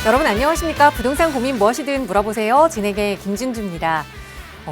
여러분 안녕하십니까? 부동산 고민 무엇이든 물어보세요. 진행의 김진주입니다.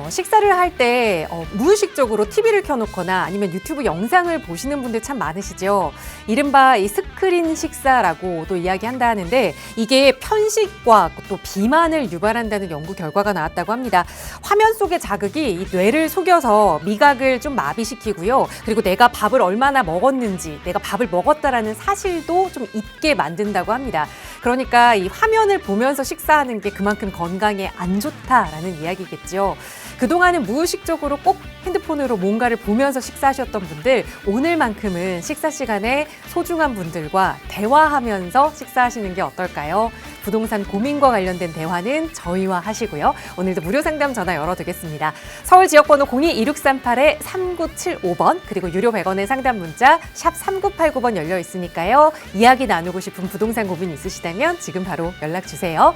식사를 할 때 무의식적으로 TV를 켜놓거나 아니면 유튜브 영상을 보시는 분들 참 많으시죠. 이른바 이 스크린 식사라고도 이야기한다 하는데 이게 편식과 또 비만을 유발한다는 연구 결과가 나왔다고 합니다. 화면 속의 자극이 이 뇌를 속여서 미각을 좀 마비시키고요. 그리고 내가 밥을 얼마나 먹었는지, 내가 밥을 먹었다라는 사실도 좀 잊게 만든다고 합니다. 그러니까 이 화면을 보면서 식사하는 게 그만큼 건강에 안 좋다라는 이야기겠죠. 그동안은 무의식적으로 꼭 핸드폰으로 뭔가를 보면서 식사하셨던 분들, 오늘만큼은 식사 시간에 소중한 분들과 대화하면서 식사하시는 게 어떨까요? 부동산 고민과 관련된 대화는 저희와 하시고요. 오늘도 무료 상담 전화 열어두겠습니다. 서울 지역번호 02-2638-3975번 그리고 유료 100원의 상담 문자 샵 3989번 열려 있으니까요. 이야기 나누고 싶은 부동산 고민 있으시다면 지금 바로 연락 주세요.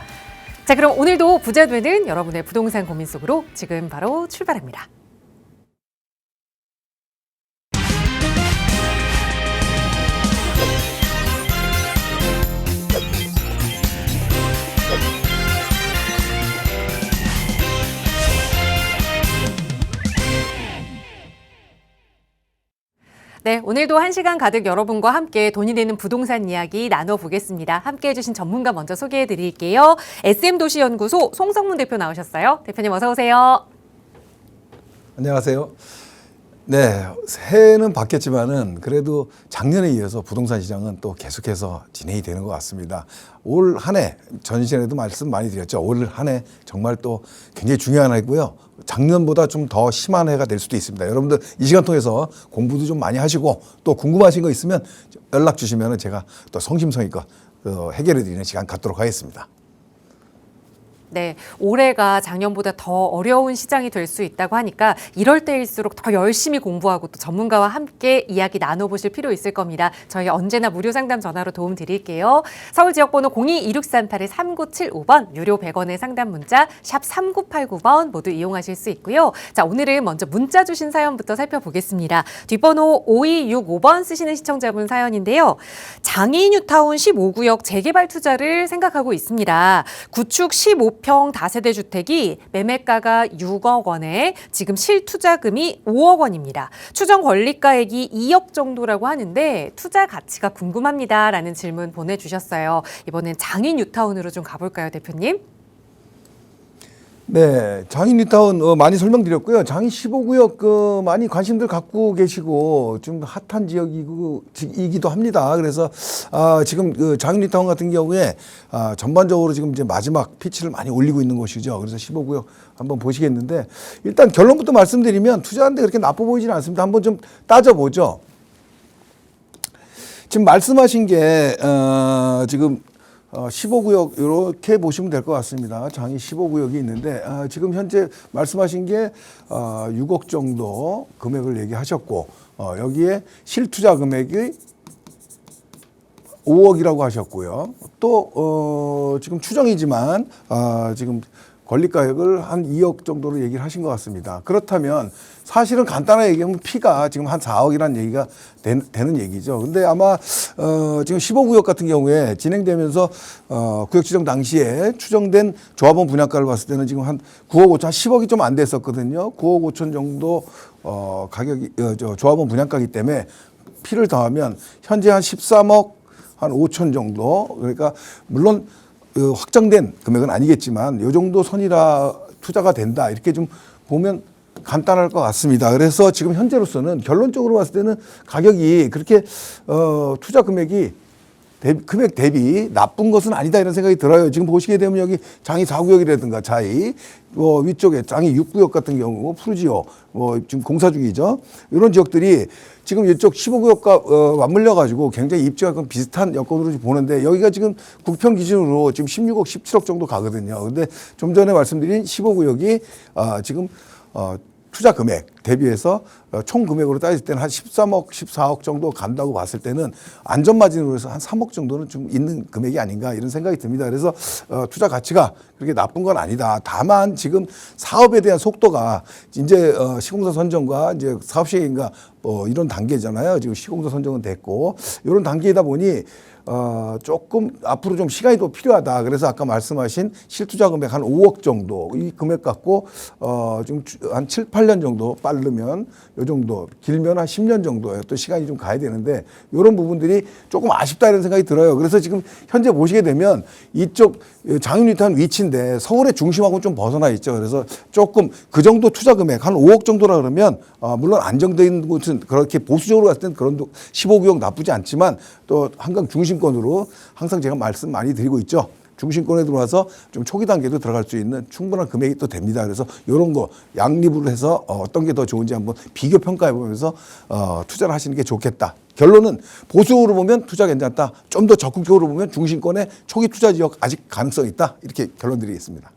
자, 그럼 오늘도 부자 되는 여러분의 부동산 고민 속으로 지금 바로 출발합니다. 네, 오늘도 1시간 가득 여러분과 함께 돈이 되는 부동산 이야기 나눠보겠습니다. 함께 해주신 전문가 먼저 소개해드릴게요. SM도시연구소 송성문 대표 나오셨어요. 대표님 어서 오세요. 안녕하세요. 네, 새해는 바뀌었지만은 그래도 작년에 이어서 부동산 시장은 또 계속해서 진행이 되는 것 같습니다. 올 한 해, 전시전에도 말씀 많이 드렸죠. 올 한 해 정말 또 굉장히 중요한 해고요. 작년보다 좀 더 심한 해가 될 수도 있습니다. 여러분들 이 시간 통해서 공부도 좀 많이 하시고 또 궁금하신 거 있으면 연락 주시면 제가 또 성심성의껏 해결해 드리는 시간 갖도록 하겠습니다. 네, 올해가 작년보다 더 어려운 시장이 될 수 있다고 하니까 이럴 때일수록 더 열심히 공부하고 또 전문가와 함께 이야기 나눠보실 필요 있을 겁니다. 저희 언제나 무료 상담 전화로 도움 드릴게요. 서울 지역번호 02-2638-3975번 유료 100원의 상담 문자 샵 3989번 모두 이용하실 수 있고요. 자, 오늘은 먼저 문자 주신 사연부터 살펴보겠습니다. 뒷번호 5265번 쓰시는 시청자분 사연인데요. 장인뉴타운 15구역 재개발 투자를 생각하고 있습니다. 구축 15평 다세대 주택이 매매가가 6억 원에 지금 실투자금이 5억 원입니다. 추정 권리가액이 2억 정도라고 하는데 투자 가치가 궁금합니다라는 질문 보내주셨어요. 이번엔 장인뉴타운으로 좀 가볼까요, 대표님? 네, 장인뉴타운 많이 설명드렸고요. 장인 15구역 많이 관심들 갖고 계시고 좀 핫한 지역이기도 합니다. 그래서 지금 장인뉴타운 같은 경우에 전반적으로 지금 이제 마지막 피치를 많이 올리고 있는 곳이죠. 그래서 15구역 한번 보시겠는데 일단 결론부터 말씀드리면 투자하는데 그렇게 나빠 보이지는 않습니다. 한번 좀 따져보죠. 지금 말씀하신 게 지금 15구역 이렇게 보시면 될 것 같습니다. 장이 15구역이 있는데 지금 현재 말씀하신 게 6억 정도 금액을 얘기하셨고 여기에 실투자 금액이 5억이라고 하셨고요. 또 지금 추정이지만 지금 권리가액을 한 2억 정도로 얘기를 하신 것 같습니다. 그렇다면 사실은 간단하게 얘기하면 피가 지금 한 4억이라는 얘기가 되는 얘기죠. 근데 아마 지금 15구역 같은 경우에 진행되면서 구역 지정 당시에 추정된 조합원 분양가를 봤을 때는 지금 한 9억 5천, 한 10억이 좀 안 됐었거든요. 9억 5천 정도 가격이 조합원 분양가이기 때문에 피를 더하면 현재 한 13억 한 5천 정도. 그러니까 물론 확정된 금액은 아니겠지만 이 정도 선이라 투자가 된다 이렇게 좀 보면 간단할 것 같습니다. 그래서 지금 현재로서는 결론적으로 봤을 때는 가격이 그렇게 투자 금액 대비 나쁜 것은 아니다 이런 생각이 들어요. 지금 보시게 되면 여기 장이 4구역이라든가 자이 위쪽에 장이 6구역 같은 경우 푸르지오 지금 공사 중이죠. 이런 지역들이 지금 이쪽 15구역과 맞물려 가지고 굉장히 입지가 비슷한 여건으로 보는데 여기가 지금 국평 기준으로 지금 16억 17억 정도 가거든요. 근데 좀 전에 말씀드린 15구역이 지금 투자 금액 대비해서 총 금액으로 따질 때는 한 13억, 14억 정도 간다고 봤을 때는 안전마진으로 해서 한 3억 정도는 좀 있는 금액이 아닌가 이런 생각이 듭니다. 그래서 투자 가치가 그렇게 나쁜 건 아니다. 다만 지금 사업에 대한 속도가 이제 시공사 선정과 이제 사업 시행인가 이런 단계잖아요. 지금 시공사 선정은 됐고 이런 단계이다 보니 조금 앞으로 좀 시간이 더 필요하다. 그래서 아까 말씀하신 실투자 금액 한 5억 정도 이 금액 갖고 좀 한 7, 8년 정도 빠르면 요 정도 길면 한 10년 정도의 또 시간이 좀 가야 되는데 이런 부분들이 조금 아쉽다 이런 생각이 들어요. 그래서 지금 현재 보시게 되면 이쪽 장유리탄 위치인데 서울의 중심하고는 좀 벗어나 있죠. 그래서 조금 그 정도 투자 금액 한 5억 정도라 그러면 물론 안정된 곳은 그렇게 보수적으로 갔을 땐 그런 15억이 나쁘지 않지만 또 한강 중심권으로 항상 제가 말씀 많이 드리고 있죠. 중심권에 들어와서 좀 초기 단계도 들어갈 수 있는 충분한 금액이 또 됩니다. 그래서 이런 거 양립으로 해서 어떤 게 더 좋은지 한번 비교 평가해 보면서 투자를 하시는 게 좋겠다. 결론은 보수적으로 보면 투자 괜찮다. 좀 더 적극적으로 보면 중심권의 초기 투자 지역 아직 가능성 있다. 이렇게 결론 드리겠습니다.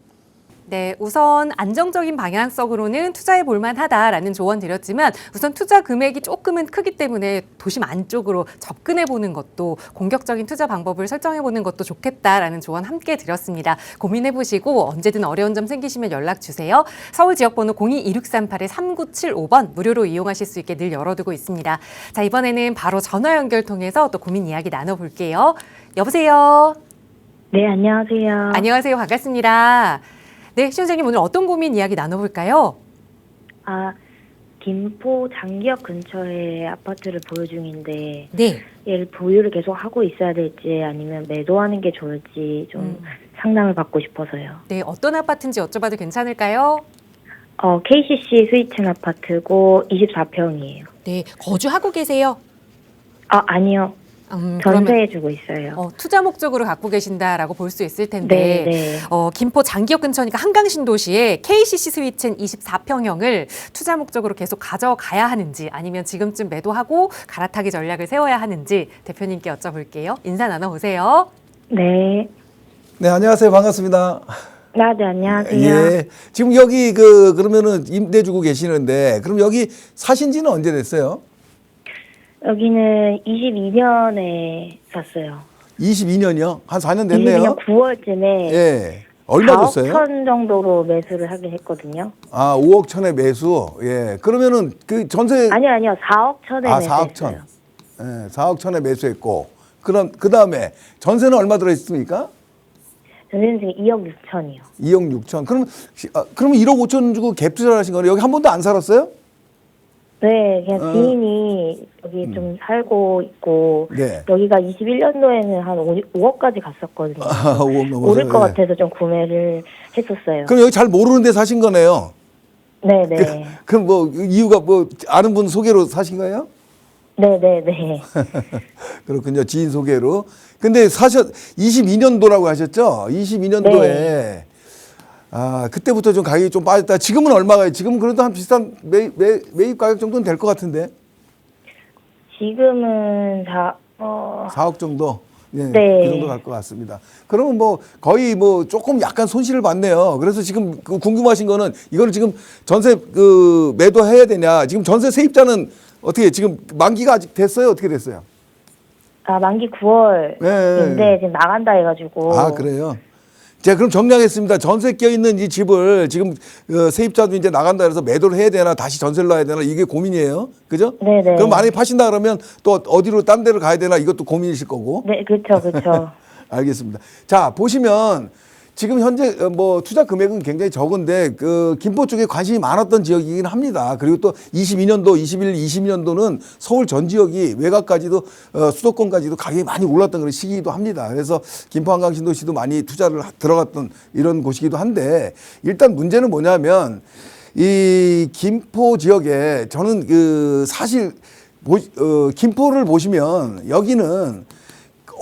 네, 우선 안정적인 방향성으로는 투자해 볼 만하다라는 조언 드렸지만 우선 투자 금액이 조금은 크기 때문에 도심 안쪽으로 접근해 보는 것도 공격적인 투자 방법을 설정해 보는 것도 좋겠다라는 조언 함께 드렸습니다. 고민해 보시고 언제든 어려운 점 생기시면 연락 주세요. 서울 지역번호 02-2638-3975번 무료로 이용하실 수 있게 늘 열어두고 있습니다. 자, 이번에는 바로 전화 연결 통해서 또 고민 이야기 나눠볼게요. 여보세요. 네, 안녕하세요. 안녕하세요. 반갑습니다. 네, 시청자님 오늘 어떤 고민 이야기 나눠볼까요? 김포 장기역 근처에 아파트를 보유 중인데 네. 얘를 보유를 계속 하고 있어야 될지 아니면 매도하는 게 좋을지 좀 상담을 받고 싶어서요. 네, 어떤 아파트인지 여쭤봐도 괜찮을까요? KCC 스위튼 아파트고 24평이에요. 네, 거주하고 계세요? 아니요. 그러면 전세해주고 있어요. 투자 목적으로 갖고 계신다라고 볼 수 있을 텐데 네. 김포 장기역 근처니까 한강 신도시에 KCC 스위튼 24평형을 투자 목적으로 계속 가져가야 하는지 아니면 지금쯤 매도하고 갈아타기 전략을 세워야 하는지 대표님께 여쭤볼게요. 인사 나눠보세요. 네. 네, 안녕하세요. 반갑습니다. 네, 안녕하세요. 예. 지금 여기 그러면은 임대 주고 계시는데 그럼 여기 사신 지는 언제 됐어요? 여기는 22년에 샀어요. 22년이요? 한 4년 됐네요. 22년 9월쯤에 예. 얼마 4억 줬어요? 천 정도로 매수를 하긴 했거든요. 5억 천에 매수. 예. 그러면은 그 전세 아니요. 4억 천에 매수했어요. 4억 천. 예. 4억 천에 매수했고. 그럼 그다음에 전세는 얼마 들어 있습니까? 전세는 지금 2억 6천이요. 2억 6천. 그러면 1억 5천 주고 갭 투자를 하신 거네. 여기 한 번도 안 살았어요? 네, 그냥 지인이 여기 좀 살고 있고 네. 여기가 21년도에는 한 5억까지 갔었거든요. 5억 넘어서. 오를 것 예. 같아서 좀 구매를 했었어요. 그럼 여기 잘 모르는 데 사신 거네요. 네네. 그럼 뭐 이유가 뭐 아는 분 소개로 사신 거예요? 네네네. 그렇군요. 지인 소개로. 근데 22년도라고 하셨죠? 22년도에 네. 그때부터 좀 가격이 좀 빠졌다. 지금은 얼마가요? 지금은 그래도 한 비슷한 매입 가격 정도는 될 것 같은데. 지금은 4억 정도. 예, 네. 그 정도 갈 것 같습니다. 그러면 뭐 거의 뭐 조금 약간 손실을 봤네요. 그래서 지금 궁금하신 거는 이거를 지금 전세 매도해야 되냐? 지금 전세 세입자는 어떻게 지금 만기가 아직 됐어요? 어떻게 됐어요? 만기 9월인데 네. 지금 나간다 해가지고. 그래요? 자, 그럼 정리하겠습니다. 전세 껴있는 이 집을 지금 세입자도 이제 나간다 그래서 매도를 해야 되나 다시 전세를 놔야 되나 이게 고민이에요. 그죠? 네네. 그럼 만약에 파신다 그러면 또 어디로 딴 데를 가야 되나 이것도 고민이실 거고. 네, 그렇죠. 알겠습니다. 자, 보시면 지금 현재 뭐 투자 금액은 굉장히 적은데 김포 쪽에 관심이 많았던 지역이긴 합니다. 그리고 또 22년도, 22년도는 서울 전 지역이 외곽까지도 수도권까지도 가격이 많이 올랐던 그런 시기이기도 합니다. 그래서 김포 한강 신도시도 많이 투자를 들어갔던 이런 곳이기도 한데 일단 문제는 뭐냐면 이 김포 지역에 저는 사실 김포를 보시면 여기는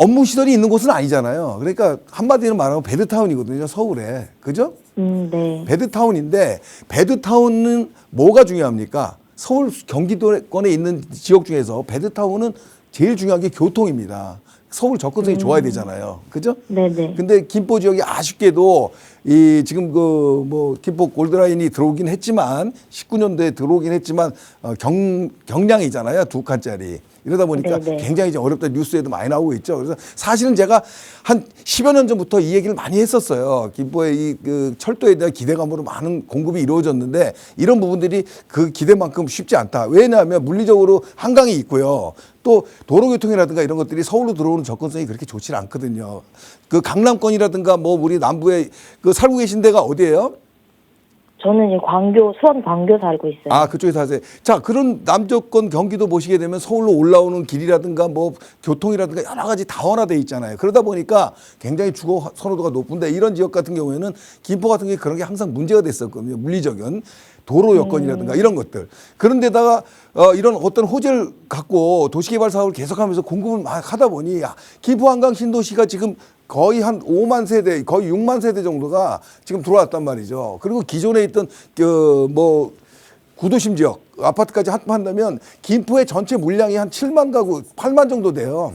업무 시설이 있는 곳은 아니잖아요. 그러니까 한마디로 말하면 배드타운이거든요, 서울에. 그죠? 네. 배드타운인데 배드타운은 뭐가 중요합니까? 서울 경기도권에 있는 지역 중에서 배드타운은 제일 중요한 게 교통입니다. 서울 접근성이 좋아야 되잖아요. 그죠? 네네. 근데 김포 지역이 아쉽게도 이 지금 그 뭐 김포 골드라인이 들어오긴 했지만 19년도에 들어오긴 했지만 경량이잖아요. 2칸짜리. 이러다 보니까 네네. 굉장히 이제 어렵다 뉴스에도 많이 나오고 있죠. 그래서 사실은 제가 한 10여 년 전부터 이 얘기를 많이 했었어요. 김포의 이 그 철도에 대한 기대감으로 많은 공급이 이루어졌는데 이런 부분들이 그 기대만큼 쉽지 않다. 왜냐하면 물리적으로 한강이 있고요. 또 도로교통이라든가 이런 것들이 서울로 들어오는 접근성이 그렇게 좋지는 않거든요. 그 강남권이라든가 뭐 우리 남부에 그 살고 계신 데가 어디예요? 저는 이제 수원 광교 살고 있어요. 아, 그쪽에 사세요. 자, 그런 남조권 경기도 보시게 되면 서울로 올라오는 길이라든가 뭐 교통이라든가 여러 가지 다원화돼 있잖아요. 그러다 보니까 굉장히 주거 선호도가 높은데 이런 지역 같은 경우에는 김포 같은 경우에 그런 게 항상 문제가 됐었거든요. 물리적인 도로 여건이라든가 이런 것들. 그런데다가 이런 어떤 호재를 갖고 도시개발 사업을 계속하면서 공급을 막 하다 보니 김포 한강 신도시가 지금 거의 한 5만 세대, 거의 6만 세대 정도가 지금 들어왔단 말이죠. 그리고 기존에 있던 뭐 구도심 지역 아파트까지 합한다면 김포의 전체 물량이 한 7만 가구, 8만 정도 돼요.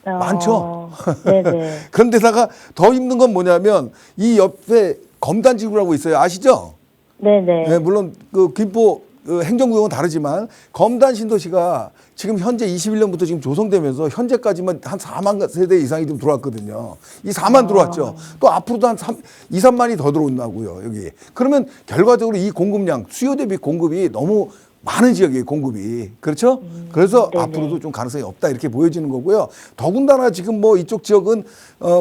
많죠. 네네. 그런데다가 더 힘든 건 뭐냐면 이 옆에 검단지구라고 있어요. 아시죠? 네네. 네, 물론 그 김포 행정구역은 다르지만 검단 신도시가 지금 현재 21년부터 지금 조성되면서 현재까지만 한 4만 세대 이상이 좀 들어왔거든요. 이 4만 들어왔죠. 또 앞으로도 한 2, 3만이 더 들어온다고요, 여기. 그러면 결과적으로 이 공급량, 수요 대비 공급이 너무 많은 지역이에요, 공급이. 그렇죠? 그래서 네네. 앞으로도 좀 가능성이 없다 이렇게 보여지는 거고요. 더군다나 지금 뭐 이쪽 지역은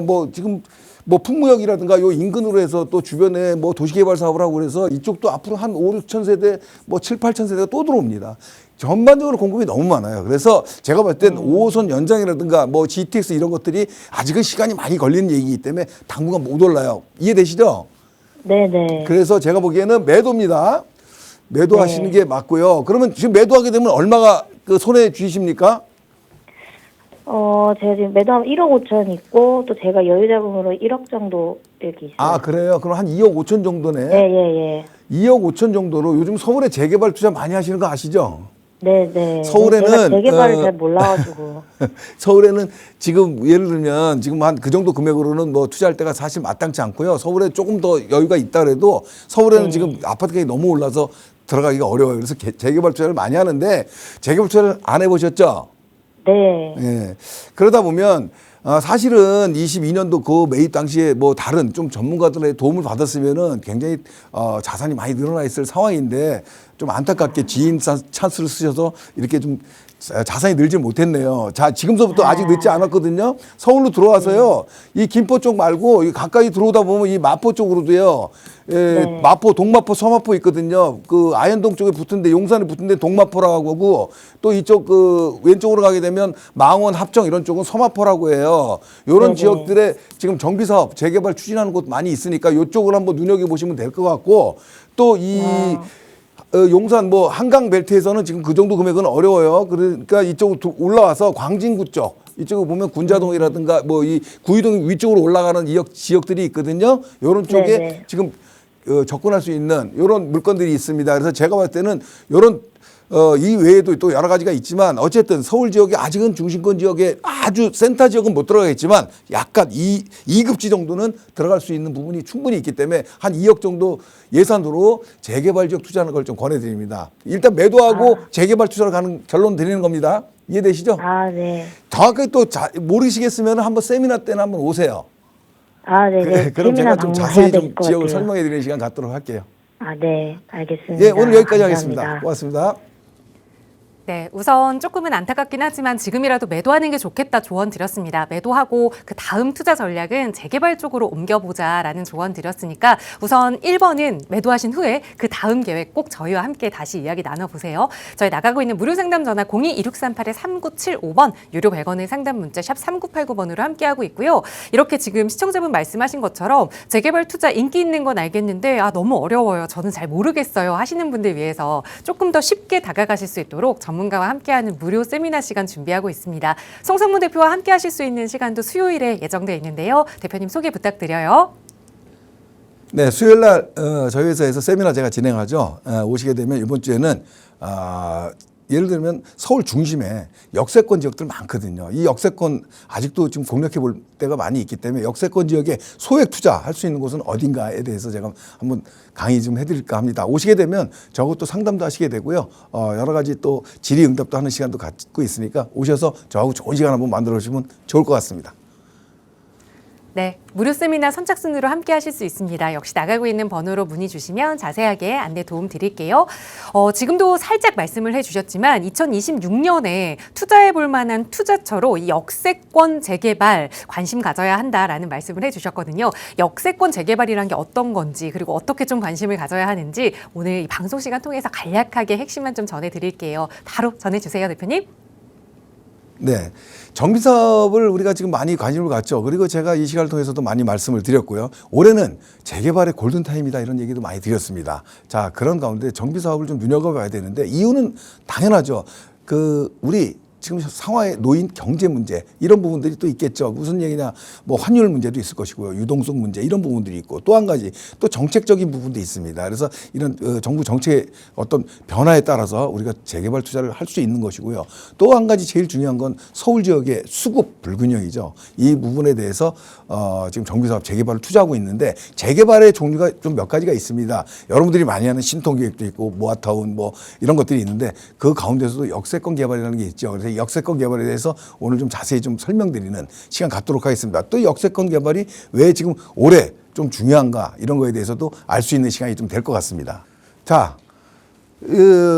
뭐 지금 뭐 풍무역이라든가 요 인근으로 해서 또 주변에 뭐 도시개발 사업을 하고 그래서 이쪽도 앞으로 한 5, 6천 세대 뭐 7, 8천 세대가 또 들어옵니다. 전반적으로 공급이 너무 많아요. 그래서 제가 봤을 땐 5호선 연장이라든가 뭐 GTX 이런 것들이 아직은 시간이 많이 걸리는 얘기이기 때문에 당분간 못 올라요. 이해되시죠? 네네. 그래서 제가 보기에는 매도입니다. 매도하시는 네. 게 맞고요. 그러면 지금 매도하게 되면 얼마가 그 손에 쥐십니까? 제가 지금 매도하면 1억 5천 있고, 또 제가 여유자금으로 1억 정도 이렇게 있어요. 아, 그래요? 그럼 한 2억 5천 정도네. 예. 2억 5천 정도로 요즘 서울에 재개발 투자 많이 하시는 거 아시죠? 네네. 서울에는, 제가 재개발을 잘 몰라가지고. 서울에는 지금 예를 들면 지금 한 그 정도 금액으로는 뭐 투자할 때가 사실 마땅치 않고요. 서울에 조금 더 여유가 있다 그래도 서울에는 네. 지금 아파트 가격이 너무 올라서 들어가기가 어려워요. 그래서 재개발 투자를 많이 하는데 재개발 투자를 안 해보셨죠? 네. 예. 그러다 보면 사실은 22년도 그 매입 당시에 뭐 다른 좀 전문가들의 도움을 받았으면은 굉장히 자산이 많이 늘어나 있을 상황인데 좀 안타깝게 지인 찬스를 쓰셔서 이렇게 좀 자산이 늘지 못했네요. 자, 지금서부터 아직 늦지 않았거든요. 서울로 들어와서요. 이 김포 쪽 말고 이 가까이 들어오다 보면 이 마포 쪽으로도요. 네. 마포, 동마포, 서마포 있거든요. 그 아현동 쪽에 붙은데 용산에 붙은데 동마포라고 하고 또 이쪽 그 왼쪽으로 가게 되면 망원, 합정 이런 쪽은 서마포라고 해요. 이런 네네. 지역들에 지금 정비 사업 재개발 추진하는 곳 많이 있으니까 이쪽을 한번 눈여겨 보시면 될 것 같고 또 이 용산 뭐 한강 벨트에서는 지금 그 정도 금액은 어려워요. 그러니까 이쪽으로 올라와서 광진구 쪽 이쪽에 보면 군자동이라든가 뭐 이 구이동 위쪽으로 올라가는 지역들이 있거든요. 이런 쪽에 네네. 지금 접근할 수 있는 이런 물건들이 있습니다. 그래서 제가 봤을 때는 이런 이 외에도 또 여러 가지가 있지만 어쨌든 서울 지역이 아직은 중심권 지역에 아주 센터 지역은 못 들어가겠지만 약간 2급지 정도는 들어갈 수 있는 부분이 충분히 있기 때문에 한 2억 정도 예산으로 재개발 지역 투자하는 걸 좀 권해드립니다. 일단 매도하고 재개발 투자를 가는 결론 드리는 겁니다. 이해되시죠? 네. 정확하게 또 모르시겠으면 한번 세미나 때는 한번 오세요. 네네. 그럼 제가 좀 자세히 좀 지역을 같아요. 설명해 드리는 시간 갖도록 할게요. 네. 알겠습니다. 예, 오늘 여기까지 감사합니다. 하겠습니다. 고맙습니다. 네, 우선 조금은 안타깝긴 하지만 지금이라도 매도하는 게 좋겠다 조언 드렸습니다. 매도하고 그 다음 투자 전략은 재개발 쪽으로 옮겨보자라는 조언 드렸으니까 우선 1번은 매도하신 후에 그 다음 계획 꼭 저희와 함께 다시 이야기 나눠보세요. 저희 나가고 있는 무료 상담 전화 02-2638-3975번 유료 100원의 상담 문자 샵 3989번으로 함께하고 있고요. 이렇게 지금 시청자분 말씀하신 것처럼 재개발 투자 인기 있는 건 알겠는데 너무 어려워요. 저는 잘 모르겠어요 하시는 분들 위해서 조금 더 쉽게 다가가실 수 있도록 전문가와 함께하는 무료 세미나 시간 준비하고 있습니다. 송성문 대표와 함께 하실 수 있는 시간도 수요일에 예정되어 있는데요. 대표님 소개 부탁드려요. 네, 수요일 날 저희 회사에서 세미나 제가 진행하죠. 오시게 되면 이번 주에는 예를 들면 서울 중심에 역세권 지역들 많거든요. 이 역세권 아직도 지금 공략해 볼 때가 많이 있기 때문에 역세권 지역에 소액 투자할 수 있는 곳은 어딘가에 대해서 제가 한번 강의 좀 해드릴까 합니다. 오시게 되면 저것도 상담도 하시게 되고요. 여러 가지 또 질의응답도 하는 시간도 갖고 있으니까 오셔서 저하고 좋은 시간 한번 만들어 주시면 좋을 것 같습니다. 네, 무료 세미나 선착순으로 함께 하실 수 있습니다. 역시 나가고 있는 번호로 문의 주시면 자세하게 안내 도움 드릴게요. 지금도 살짝 말씀을 해주셨지만 2026년에 투자해 볼 만한 투자처로 이 역세권 재개발 관심 가져야 한다라는 말씀을 해주셨거든요. 역세권 재개발이란 게 어떤 건지 그리고 어떻게 좀 관심을 가져야 하는지 오늘 이 방송 시간 통해서 간략하게 핵심만 좀 전해드릴게요. 바로 전해주세요, 대표님. 네. 정비사업을 우리가 지금 많이 관심을 갖죠. 그리고 제가 이 시간을 통해서도 많이 말씀을 드렸고요. 올해는 재개발의 골든타임이다 이런 얘기도 많이 드렸습니다. 자, 그런 가운데 정비사업을 좀 눈여겨봐야 되는데 이유는 당연하죠. 우리 지금 상황에 놓인 경제 문제 이런 부분들이 또 있겠죠. 무슨 얘기냐, 뭐 환율 문제도 있을 것이고요, 유동성 문제 이런 부분들이 있고 또 한 가지 또 정책적인 부분도 있습니다. 그래서 이런 정부 정책의 어떤 변화에 따라서 우리가 재개발 투자를 할 수 있는 것이고요. 또 한 가지 제일 중요한 건 서울 지역의 수급 불균형이죠. 이 부분에 대해서 지금 정비사업 재개발을 투자하고 있는데 재개발의 종류가 좀 몇 가지가 있습니다. 여러분들이 많이 하는 신통기획도 있고 모아타운 뭐 이런 것들이 있는데 그 가운데서도 역세권 개발이라는 게 있죠. 그래서 역세권 개발에 대해서 오늘 좀 자세히 좀 설명드리는 시간 갖도록 하겠습니다. 또 역세권 개발이 왜 지금 올해 좀 중요한가 이런 거에 대해서도 알 수 있는 시간이 좀 될 것 같습니다. 자,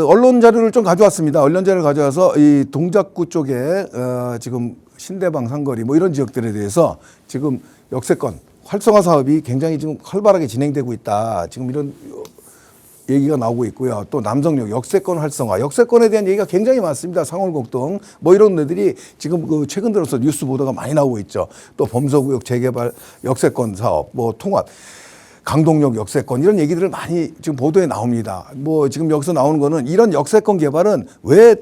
언론 자료를 좀 가져왔습니다. 언론 자료를 가져와서 이 동작구 쪽에 지금 신대방 상거리 뭐 이런 지역들에 대해서 지금 역세권 활성화 사업이 굉장히 지금 활발하게 진행되고 있다. 지금 이런 얘기가 나오고 있고요. 또 남성역 역세권 활성화, 역세권에 대한 얘기가 굉장히 많습니다. 상월곡동 뭐 이런 데들이 지금 최근 들어서 뉴스 보도가 많이 나오고 있죠. 또 범서구역 재개발 역세권 사업, 뭐 통합, 강동역 역세권 이런 얘기들을 많이 지금 보도에 나옵니다. 뭐 지금 여기서 나오는 거는 이런 역세권 개발은 왜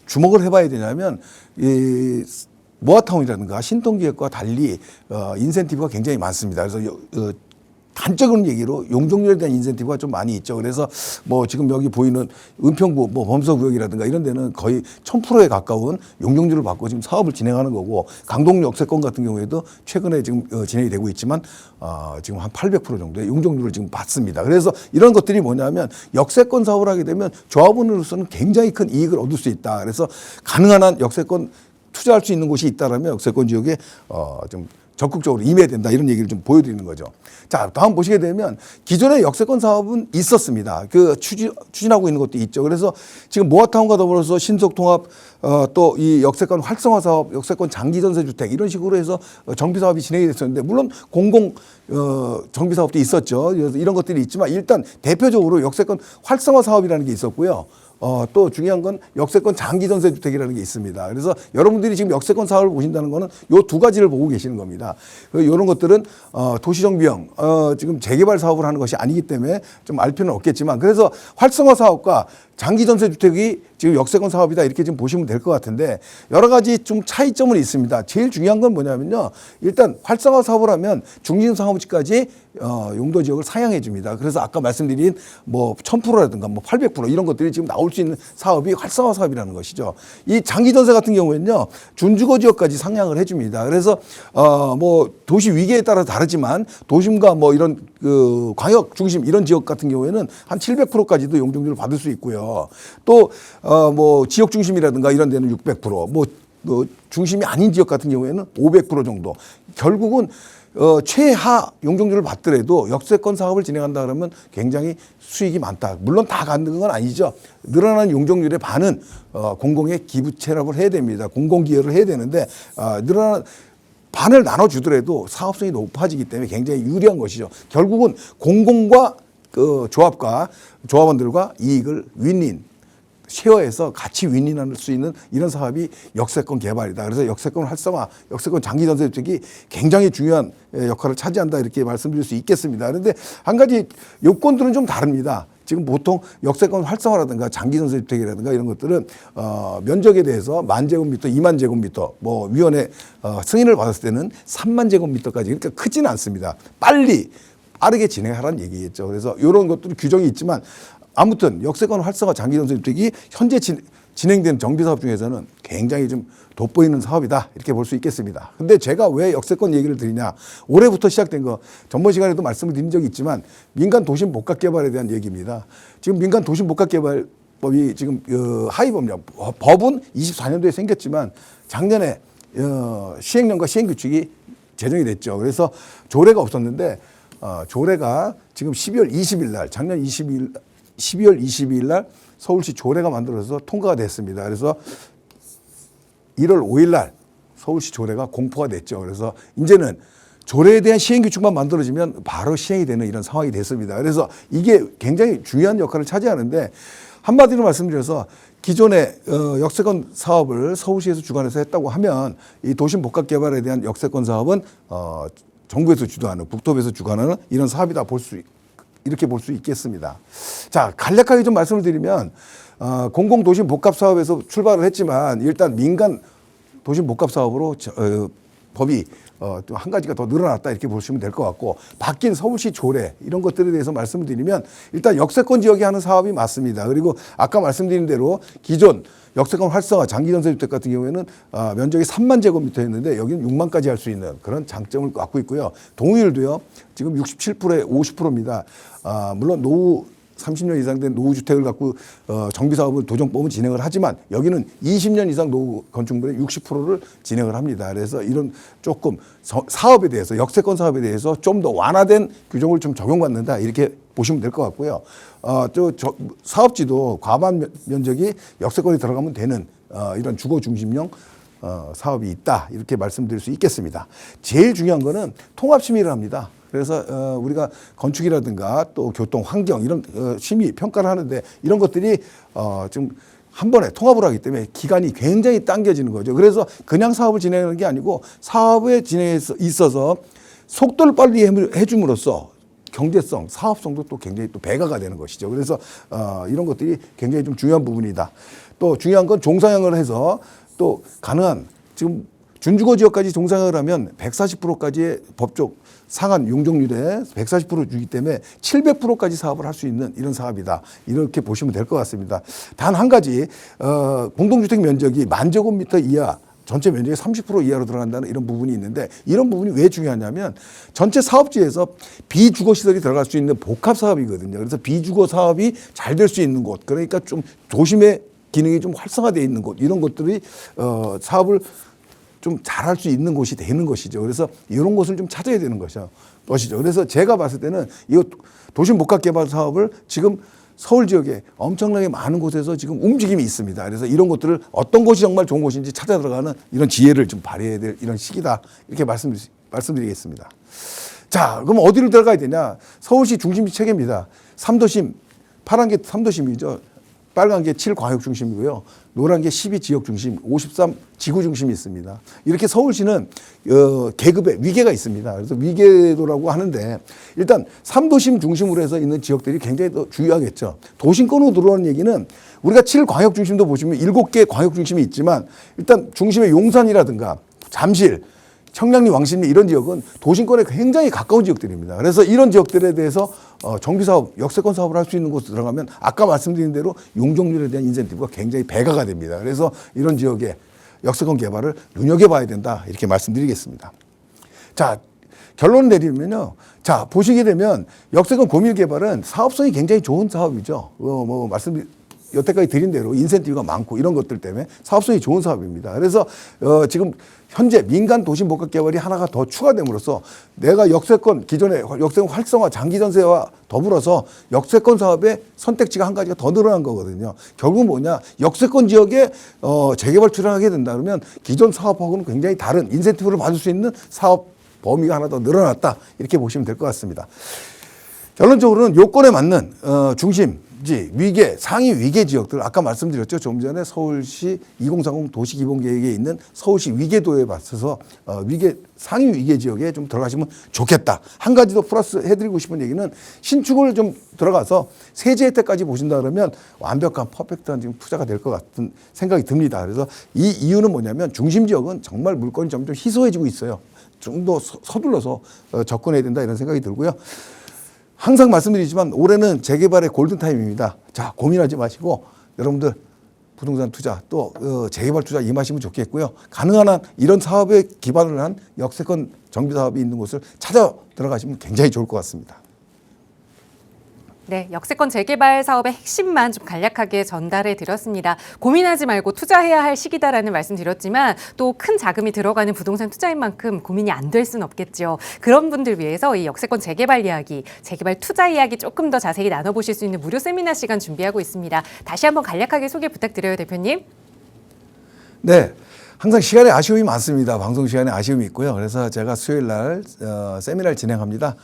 주목을 해봐야 되냐면 이 모아타운이라든가 신통기획과 달리 인센티브가 굉장히 많습니다. 그래서 단적인 얘기로 용적률에 대한 인센티브가 좀 많이 있죠. 그래서 뭐 지금 여기 보이는 은평구 뭐 범서구역이라든가 이런 데는 거의 1000%에 가까운 용적률을 받고 지금 사업을 진행하는 거고 강동 역세권 같은 경우에도 최근에 지금 진행이 되고 있지만 지금 한 800% 정도의 용적률을 지금 받습니다. 그래서 이런 것들이 뭐냐면 역세권 사업을 하게 되면 조합원으로서는 굉장히 큰 이익을 얻을 수 있다. 그래서 가능한 한 역세권 투자할 수 있는 곳이 있다라면 역세권 지역에 좀 적극적으로 임해야 된다 이런 얘기를 좀 보여드리는 거죠. 자, 다음 보시게 되면 기존의 역세권 사업은 있었습니다. 추진하고 있는 것도 있죠. 그래서 지금 모아타운과 더불어서 신속통합 또 이 역세권 활성화 사업, 역세권 장기전세주택 이런 식으로 해서 정비 사업이 진행이 됐었는데 물론 공공 정비 사업도 있었죠. 이런 것들이 있지만 일단 대표적으로 역세권 활성화 사업이라는 게 있었고요. 또 중요한 건 역세권 장기전세주택이라는 게 있습니다. 그래서 여러분들이 지금 역세권 사업을 보신다는 거는 요 두 가지를 보고 계시는 겁니다. 이런 것들은 도시정비형 지금 재개발 사업을 하는 것이 아니기 때문에 좀 알 필요는 없겠지만 그래서 활성화 사업과 장기전세주택이 지금 역세권 사업이다 이렇게 좀 보시면 될 것 같은데 여러 가지 좀 차이점은 있습니다. 제일 중요한 건 뭐냐면요. 일단 활성화 사업을 하면 중진사업지까지 용도 지역을 상향해 줍니다. 그래서 아까 말씀드린 뭐 1000%라든가 뭐 800% 이런 것들이 지금 나올 수 있는 사업이 활성화 사업이라는 것이죠. 이 장기전세 같은 경우에는요. 준주거 지역까지 상향을 해 줍니다. 그래서 뭐 도시 위계에 따라 다르지만 도심과 뭐 이런 광역 중심 이런 지역 같은 경우에는 한 700%까지도 용적률을 받을 수 있고요. 또 뭐 지역 중심이라든가 이런 데는 600%, 뭐 중심이 아닌 지역 같은 경우에는 500% 정도. 결국은 최하 용적률을 받더라도 역세권 사업을 진행한다 그러면 굉장히 수익이 많다. 물론 다 갖는 건 아니죠. 늘어나는 용적률의 반은 공공의 기부 체납을 해야 됩니다. 공공기여를 해야 되는데 늘어나는 반을 나눠주더라도 사업성이 높아지기 때문에 굉장히 유리한 것이죠. 결국은 공공과 조합원들과 이익을 윈윈 쉐어해서 같이 윈윈할 수 있는 이런 사업이 역세권 개발이다. 그래서 역세권 활성화, 역세권 장기전세주택이 굉장히 중요한 역할을 차지한다 이렇게 말씀드릴 수 있겠습니다. 그런데 한 가지 요건들은 좀 다릅니다. 지금 보통 역세권 활성화라든가 장기전세주택이라든가 이런 것들은 면적에 대해서 10,000제곱미터, 20,000제곱미터 뭐 위원회 승인을 받았을 때는 30,000제곱미터까지 그러니까 크지는 않습니다. 빠르게 진행하라는 얘기겠죠. 그래서 이런 것들이 규정이 있지만 아무튼 역세권 활성화 장기전세주택이 현재 진행된 정비사업 중에서는 굉장히 좀 돋보이는 사업이다 이렇게 볼 수 있겠습니다. 근데 제가 왜 역세권 얘기를 드리냐, 올해부터 시작된 거 전번 시간에도 말씀을 드린 적이 있지만 민간 도심 복합 개발에 대한 얘기입니다. 지금 민간 도심 복합 개발법이 지금 하위법령 법은 24년도에 생겼지만 작년에 시행령과 시행규칙이 제정이 됐죠. 그래서 조례가 없었는데 조례가 지금 12월 20일 날, 작년 12월 22일 날 서울시 조례가 만들어서 통과가 됐습니다. 그래서 1월 5일 날 서울시 조례가 공포가 됐죠. 그래서 이제는 조례에 대한 시행규칙만 만들어지면 바로 시행이 되는 이런 상황이 됐습니다. 그래서 이게 굉장히 중요한 역할을 차지하는데, 한마디로 말씀드려서 기존의 역세권 사업을 서울시에서 주관해서 했다고 하면 이 도심 복합 개발에 대한 역세권 사업은 정부에서 주도하는, 국토부에서 주관하는 이런 사업이다 이렇게 볼 수 있겠습니다. 자, 간략하게 좀 말씀을 드리면 공공도심 복합 사업에서 출발을 했지만 일단 민간 도심 복합 사업으로 법이 또 한 가지가 더 늘어났다 이렇게 보시면 될 것 같고, 바뀐 서울시 조례 이런 것들에 대해서 말씀을 드리면 일단 역세권 지역이 하는 사업이 맞습니다. 그리고 아까 말씀드린 대로 기존 역세권 활성화 장기전세주택 같은 경우에는 면적이 3만 제곱미터였는데 여기는 6만까지 할 수 있는 그런 장점을 갖고 있고요. 동의율도요 지금 67%에 50%입니다. 물론 노후 30년 이상 된 노후주택을 갖고 정비사업을 도정법은 진행을 하지만 여기는 20년 이상 노후 건축물의 60%를 진행을 합니다. 그래서 이런 조금 사업에 대해서, 역세권 사업에 대해서 좀 더 완화된 규정을 좀 적용받는다 이렇게 보시면 될 것 같고요. 사업지도 과반 면적이 역세권이 들어가면 되는 이런 주거 중심형 사업이 있다 이렇게 말씀드릴 수 있겠습니다. 제일 중요한 거는 통합 심의를 합니다. 그래서 우리가 건축이라든가 또 교통, 환경 이런 심의 평가를 하는데 이런 것들이 지금 한 번에 통합을 하기 때문에 기간이 굉장히 당겨지는 거죠. 그래서 그냥 사업을 진행하는 게 아니고 사업의 진행에 있어서 속도를 빨리 해줌으로써 경제성, 사업성도 또 굉장히 또 배가가 되는 것이죠. 그래서 이런 것들이 굉장히 좀 중요한 부분이다. 또 중요한 건 종상향을 해서 또 가능한 지금 준주거 지역까지 종상향을 하면 140%까지의 법적 상한 용적률에 140% 주기 때문에 700%까지 사업을 할 수 있는 이런 사업이다. 이렇게 보시면 될 것 같습니다. 단 한 가지 공동주택 면적이 10,000제곱미터 이하, 전체 면적의 30% 이하로 들어간다는 이런 부분이 있는데, 이런 부분이 왜 중요하냐면 전체 사업지에서 비주거 시설이 들어갈 수 있는 복합 사업이거든요. 그래서 비주거 사업이 잘 될 수 있는 곳, 그러니까 좀 도심의 기능이 좀 활성화되어 있는 곳, 이런 것들이 사업을 좀 잘할 수 있는 곳이 되는 것이죠. 그래서 이런 곳을 좀 찾아야 되는 것이죠. 그래서 제가 봤을 때는 이 도심 복합 개발 사업을 지금 서울 지역에 엄청나게 많은 곳에서 지금 움직임이 있습니다. 그래서 이런 것들을 어떤 곳이 정말 좋은 곳인지 찾아 들어가는 이런 지혜를 좀 발휘해야 될 이런 시기다. 이렇게 말씀드리겠습니다. 자, 그럼 어디로 들어가야 되냐? 서울시 중심지 체계입니다. 3도심, 파란 게 3도심이죠. 빨간 게 7광역중심이고요. 노란 게 12지역중심, 53지구중심이 있습니다. 이렇게 서울시는 계급의 위계가 있습니다. 그래서 위계도라고 하는데, 일단 3도심 중심으로 해서 있는 지역들이 굉장히 더 중요하겠죠. 도심권으로 들어오는 얘기는 우리가 7광역중심도 보시면 7개 광역중심이 있지만 일단 중심의 용산이라든가 잠실, 청량리, 왕십리 이런 지역은 도심권에 굉장히 가까운 지역들입니다. 그래서 이런 지역들에 대해서 정비사업, 역세권 사업을 할 수 있는 곳에 들어가면 아까 말씀드린 대로 용적률에 대한 인센티브가 굉장히 배가가 됩니다. 그래서 이런 지역의 역세권 개발을 눈여겨봐야 된다 이렇게 말씀드리겠습니다. 자, 결론 내리면요. 자, 보시게 되면 역세권 고밀 개발은 사업성이 굉장히 좋은 사업이죠. 여태까지 드린 대로 인센티브가 많고 이런 것들 때문에 사업성이 좋은 사업입니다. 그래서 지금 현재 민간 도심 복합 개발이 하나가 더 추가됨으로써 내가 역세권, 기존의 역세권 활성화 장기전세와 더불어서 역세권 사업의 선택지가 한 가지가 더 늘어난 거거든요. 결국 뭐냐, 역세권 지역에 재개발 출연하게 된다 그러면 기존 사업하고는 굉장히 다른 인센티브를 받을 수 있는 사업 범위가 하나 더 늘어났다 이렇게 보시면 될 것 같습니다. 결론적으로는 요건에 맞는 중심지, 위계, 상위 위계 지역들, 아까 말씀드렸죠. 좀 전에 서울시 2030 도시기본계획에 있는 서울시 위계도에 맞춰서 상위 위계 지역에 좀 들어가시면 좋겠다. 한 가지 더 플러스 해드리고 싶은 얘기는 신축을 좀 들어가서 세제 혜택까지 보신다 그러면 완벽한 퍼펙트한 지금 투자가 될 것 같은 생각이 듭니다. 그래서 이 이유는 뭐냐면 중심 지역은 정말 물건이 점점 희소해지고 있어요. 좀 더 서둘러서 접근해야 된다 이런 생각이 들고요. 항상 말씀드리지만 올해는 재개발의 골든타임입니다. 자, 고민하지 마시고 여러분들 부동산 투자 또 재개발 투자 임하시면 좋겠고요. 가능한 한 이런 사업에 기반을 한 역세권 정비 사업이 있는 곳을 찾아 들어가시면 굉장히 좋을 것 같습니다. 네, 역세권 재개발 사업의 핵심만 좀 간략하게 전달해 드렸습니다. 고민하지 말고 투자해야 할 시기다라는 말씀 드렸지만 또 큰 자금이 들어가는 부동산 투자인 만큼 고민이 안 될 수는 없겠죠. 그런 분들 위해서 이 역세권 재개발 이야기, 재개발 투자 이야기 조금 더 자세히 나눠보실 수 있는 무료 세미나 시간 준비하고 있습니다. 다시 한번 간략하게 소개 부탁드려요, 대표님. 네. 항상 시간에 아쉬움이 많습니다. 방송 시간에 아쉬움이 있고요. 그래서 제가 수요일 날 세미나를 진행합니다.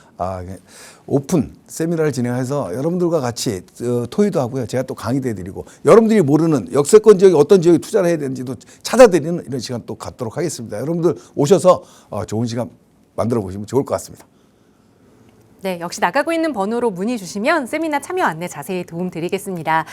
오픈 세미나를 진행해서 여러분들과 같이 토의도 하고요. 제가 또 강의도 해드리고 여러분들이 모르는 역세권 지역에 어떤 지역에 투자를 해야 되는지도 찾아드리는 이런 시간 또 갖도록 하겠습니다. 여러분들 오셔서 좋은 시간 만들어 보시면 좋을 것 같습니다. 네, 역시 나가고 있는 번호로 문의 주시면 세미나 참여 안내 자세히 도움 드리겠습니다.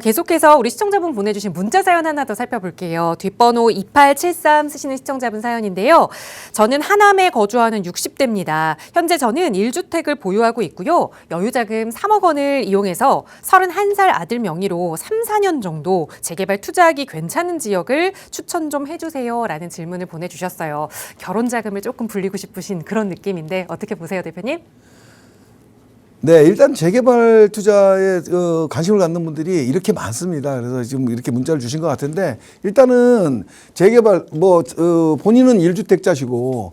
계속해서 우리 시청자분 보내주신 문자 사연 하나 더 살펴볼게요. 뒷번호 2873 쓰시는 시청자분 사연인데요. 저는 하남에 거주하는 60대입니다. 현재 저는 1주택을 보유하고 있고요. 여유자금 3억 원을 이용해서 31살 아들 명의로 3, 4년 정도 재개발 투자하기 괜찮은 지역을 추천 좀 해주세요 라는 질문을 보내주셨어요. 결혼 자금을 조금 불리고 싶으신 그런 느낌인데 어떻게 보세요, 대표님? 네, 일단 재개발 투자에 관심을 갖는 분들이 이렇게 많습니다. 그래서 지금 이렇게 문자를 주신 것 같은데 일단은 재개발 본인은 1주택자시고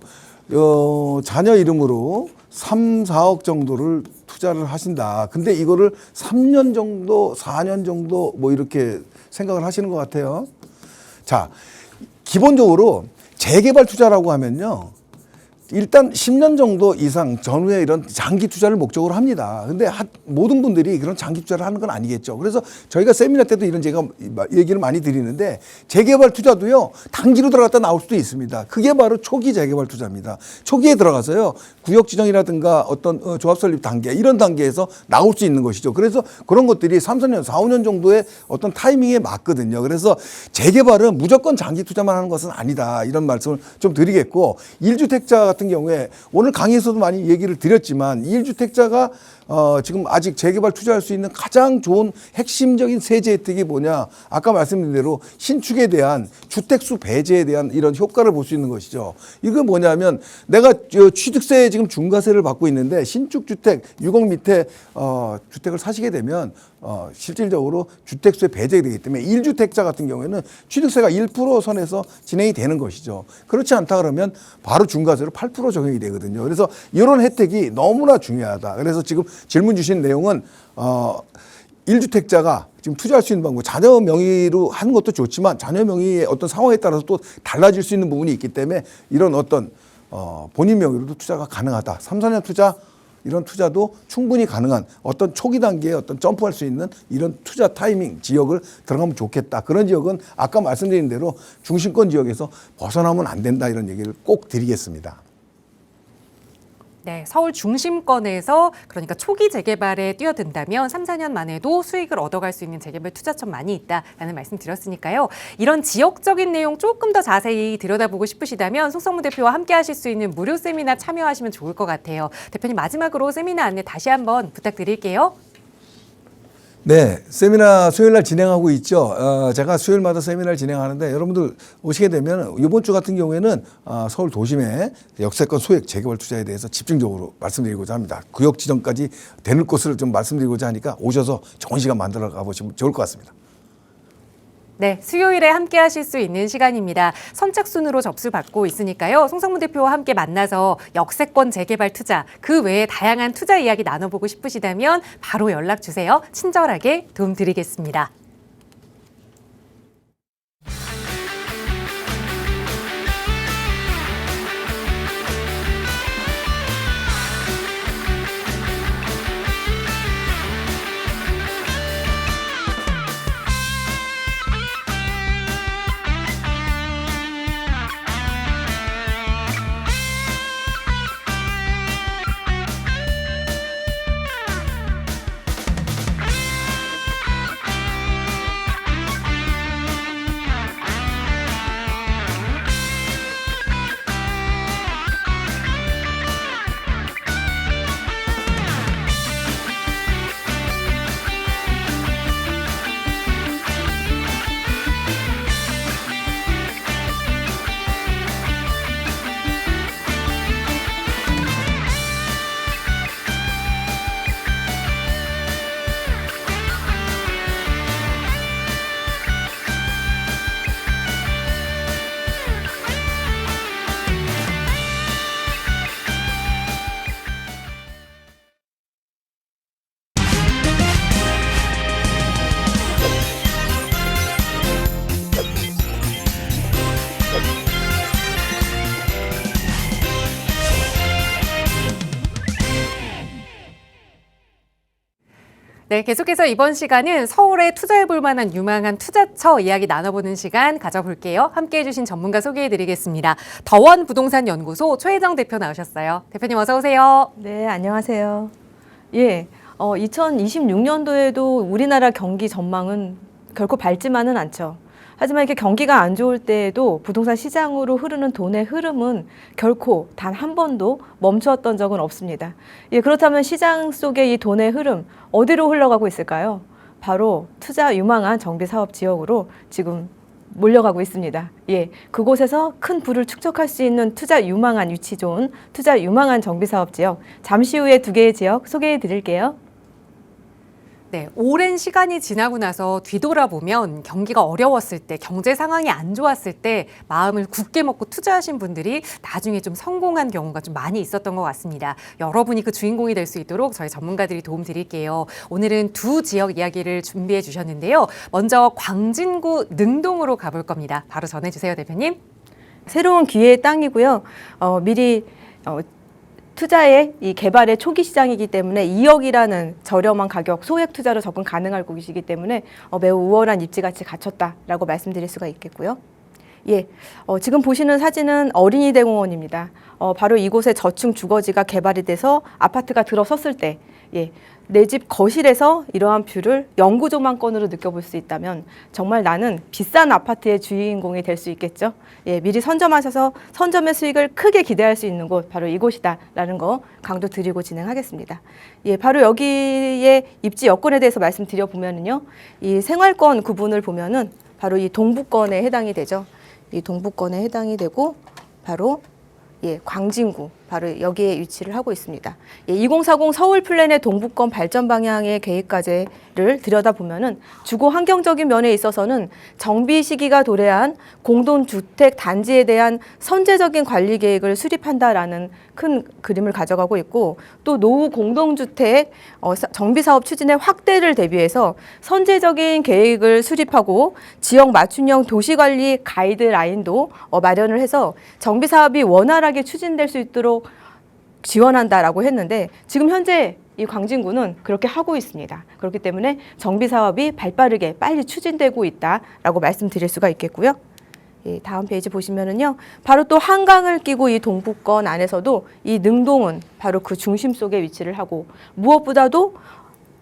자녀 이름으로 3, 4억 정도를 투자를 하신다. 근데 이거를 3년 정도, 4년 정도 이렇게 생각을 하시는 것 같아요. 자, 기본적으로 재개발 투자라고 하면요. 일단 10년 정도 이상 전후에 이런 장기 투자를 목적으로 합니다. 근데 모든 분들이 그런 장기 투자를 하는 건 아니겠죠. 그래서 저희가 세미나 때도 이런 제가 얘기를 많이 드리는데 재개발 투자도요, 단기로 들어갔다 나올 수도 있습니다. 그게 바로 초기 재개발 투자입니다. 초기에 들어가서요, 구역 지정이라든가 어떤 조합 설립 단계, 이런 단계에서 나올 수 있는 것이죠. 그래서 그런 것들이 3, 4년, 4, 5년 정도의 어떤 타이밍에 맞거든요. 그래서 재개발은 무조건 장기 투자만 하는 것은 아니다. 이런 말씀을 좀 드리겠고, 1주택자 같은 경우에 오늘 강의에서도 많이 얘기를 드렸지만 1주택자가 지금 아직 재개발 투자할 수 있는 가장 좋은 핵심적인 세제 혜택이 뭐냐? 아까 말씀드린 대로 신축에 대한 주택수 배제에 대한 이런 효과를 볼 수 있는 것이죠. 이건 뭐냐면 내가 취득세 지금 중과세를 받고 있는데 신축 주택 6억 밑에 주택을 사시게 되면 실질적으로 주택수에 배제가 되기 때문에 1주택자 같은 경우에는 취득세가 1% 선에서 진행이 되는 것이죠. 그렇지 않다 그러면 바로 중과세로 8% 적용이 되거든요. 그래서 이런 혜택이 너무나 중요하다. 그래서 지금 질문 주신 내용은 1주택자가 지금 투자할 수 있는 방법, 자녀 명의로 하는 것도 좋지만 자녀 명의의 어떤 상황에 따라서 또 달라질 수 있는 부분이 있기 때문에 이런 어떤 본인 명의로도 투자가 가능하다. 3, 4년 투자, 이런 투자도 충분히 가능한 어떤 초기 단계에 어떤 점프할 수 있는 이런 투자 타이밍 지역을 들어가면 좋겠다. 그런 지역은 아까 말씀드린 대로 중심권 지역에서 벗어나면 안 된다. 이런 얘기를 꼭 드리겠습니다. 네, 서울 중심권에서 그러니까 초기 재개발에 뛰어든다면 3, 4년 만에도 수익을 얻어갈 수 있는 재개발 투자처 많이 있다라는 말씀 드렸으니까요. 이런 지역적인 내용 조금 더 자세히 들여다보고 싶으시다면 송성문 대표와 함께 하실 수 있는 무료 세미나 참여하시면 좋을 것 같아요. 대표님 마지막으로 세미나 안내 다시 한번 부탁드릴게요. 네, 세미나 수요일 날 진행하고 있죠. 제가 수요일마다 세미나를 진행하는데 여러분들 오시게 되면 이번 주 같은 경우에는 서울 도심의 역세권 소액 재개발 투자에 대해서 집중적으로 말씀드리고자 합니다. 구역 지정까지 되는 곳을 좀 말씀드리고자 하니까 오셔서 좋은 시간 만들어 가보시면 좋을 것 같습니다. 네, 수요일에 함께 하실 수 있는 시간입니다. 선착순으로 접수받고 있으니까요. 송성문 대표와 함께 만나서 역세권 재개발 투자, 그 외에 다양한 투자 이야기 나눠보고 싶으시다면 바로 연락 주세요. 친절하게 도움드리겠습니다. 네, 계속해서 이번 시간은 서울에 투자해볼 만한 유망한 투자처 이야기 나눠보는 시간 가져볼게요. 함께해 주신 전문가 소개해드리겠습니다. 더원 부동산 연구소 최혜정 대표 나오셨어요. 대표님 어서 오세요. 네, 안녕하세요. 예, 2026년도에도 우리나라 경기 전망은 결코 밝지만은 않죠. 하지만 이렇게 경기가 안 좋을 때에도 부동산 시장으로 흐르는 돈의 흐름은 결코 단 한 번도 멈추었던 적은 없습니다. 예, 그렇다면 시장 속의 이 돈의 흐름 어디로 흘러가고 있을까요? 바로 투자 유망한 정비사업 지역으로 지금 몰려가고 있습니다. 예, 그곳에서 큰 부를 축적할 수 있는 투자 유망한 위치 좋은 투자 유망한 정비사업 지역, 잠시 후에 두 개의 지역 소개해 드릴게요. 네, 오랜 시간이 지나고 나서 뒤돌아보면 경기가 어려웠을 때, 경제 상황이 안 좋았을 때 마음을 굳게 먹고 투자하신 분들이 나중에 좀 성공한 경우가 좀 많이 있었던 것 같습니다. 여러분이 그 주인공이 될 수 있도록 저희 전문가들이 도움 드릴게요. 오늘은 두 지역 이야기를 준비해 주셨는데요. 먼저 광진구 능동으로 가볼 겁니다. 바로 전해주세요, 대표님. 새로운 기회의 땅이고요. 미리 투자의 이 개발의 초기 시장이기 때문에 2억이라는 저렴한 가격 소액 투자로 접근 가능할 곳이기 때문에 매우 우월한 입지같이 갖췄다라고 말씀드릴 수가 있겠고요. 예, 지금 보시는 사진은 어린이 대공원입니다. 바로 이곳에 저층 주거지가 개발이 돼서 아파트가 들어섰을 때, 예, 내 집 거실에서 이러한 뷰를 영구 조망권으로 느껴볼 수 있다면 정말 나는 비싼 아파트의 주인공이 될 수 있겠죠. 예, 미리 선점하셔서 선점의 수익을 크게 기대할 수 있는 곳 바로 이곳이다라는 거 강조 드리고 진행하겠습니다. 예, 바로 여기에 입지 여건에 대해서 말씀드려 보면은요, 이 생활권 구분을 보면은 바로 이 동부권에 해당이 되죠. 이 동부권에 해당이 되고 바로 예, 광진구 바로 여기에 위치를 하고 있습니다. 예, 2040 서울 플랜의 동부권 발전 방향의 계획과제를 들여다보면은 주거 환경적인 면에 있어서는 정비 시기가 도래한 공동주택 단지에 대한 선제적인 관리 계획을 수립한다라는 큰 그림을 가져가고 있고, 또 노후 공동주택 정비 사업 추진의 확대를 대비해서 선제적인 계획을 수립하고 지역 맞춤형 도시관리 가이드라인도 마련을 해서 정비 사업이 원활하게 추진될 수 있도록 지원한다라고 했는데, 지금 현재 이 광진구는 그렇게 하고 있습니다. 그렇기 때문에 정비 사업이 발빠르게 빨리 추진되고 있다라고 말씀드릴 수가 있겠고요. 예, 다음 페이지 보시면은요, 바로 또 한강을 끼고 이 동부권 안에서도 이 능동은 바로 그 중심 속에 위치를 하고, 무엇보다도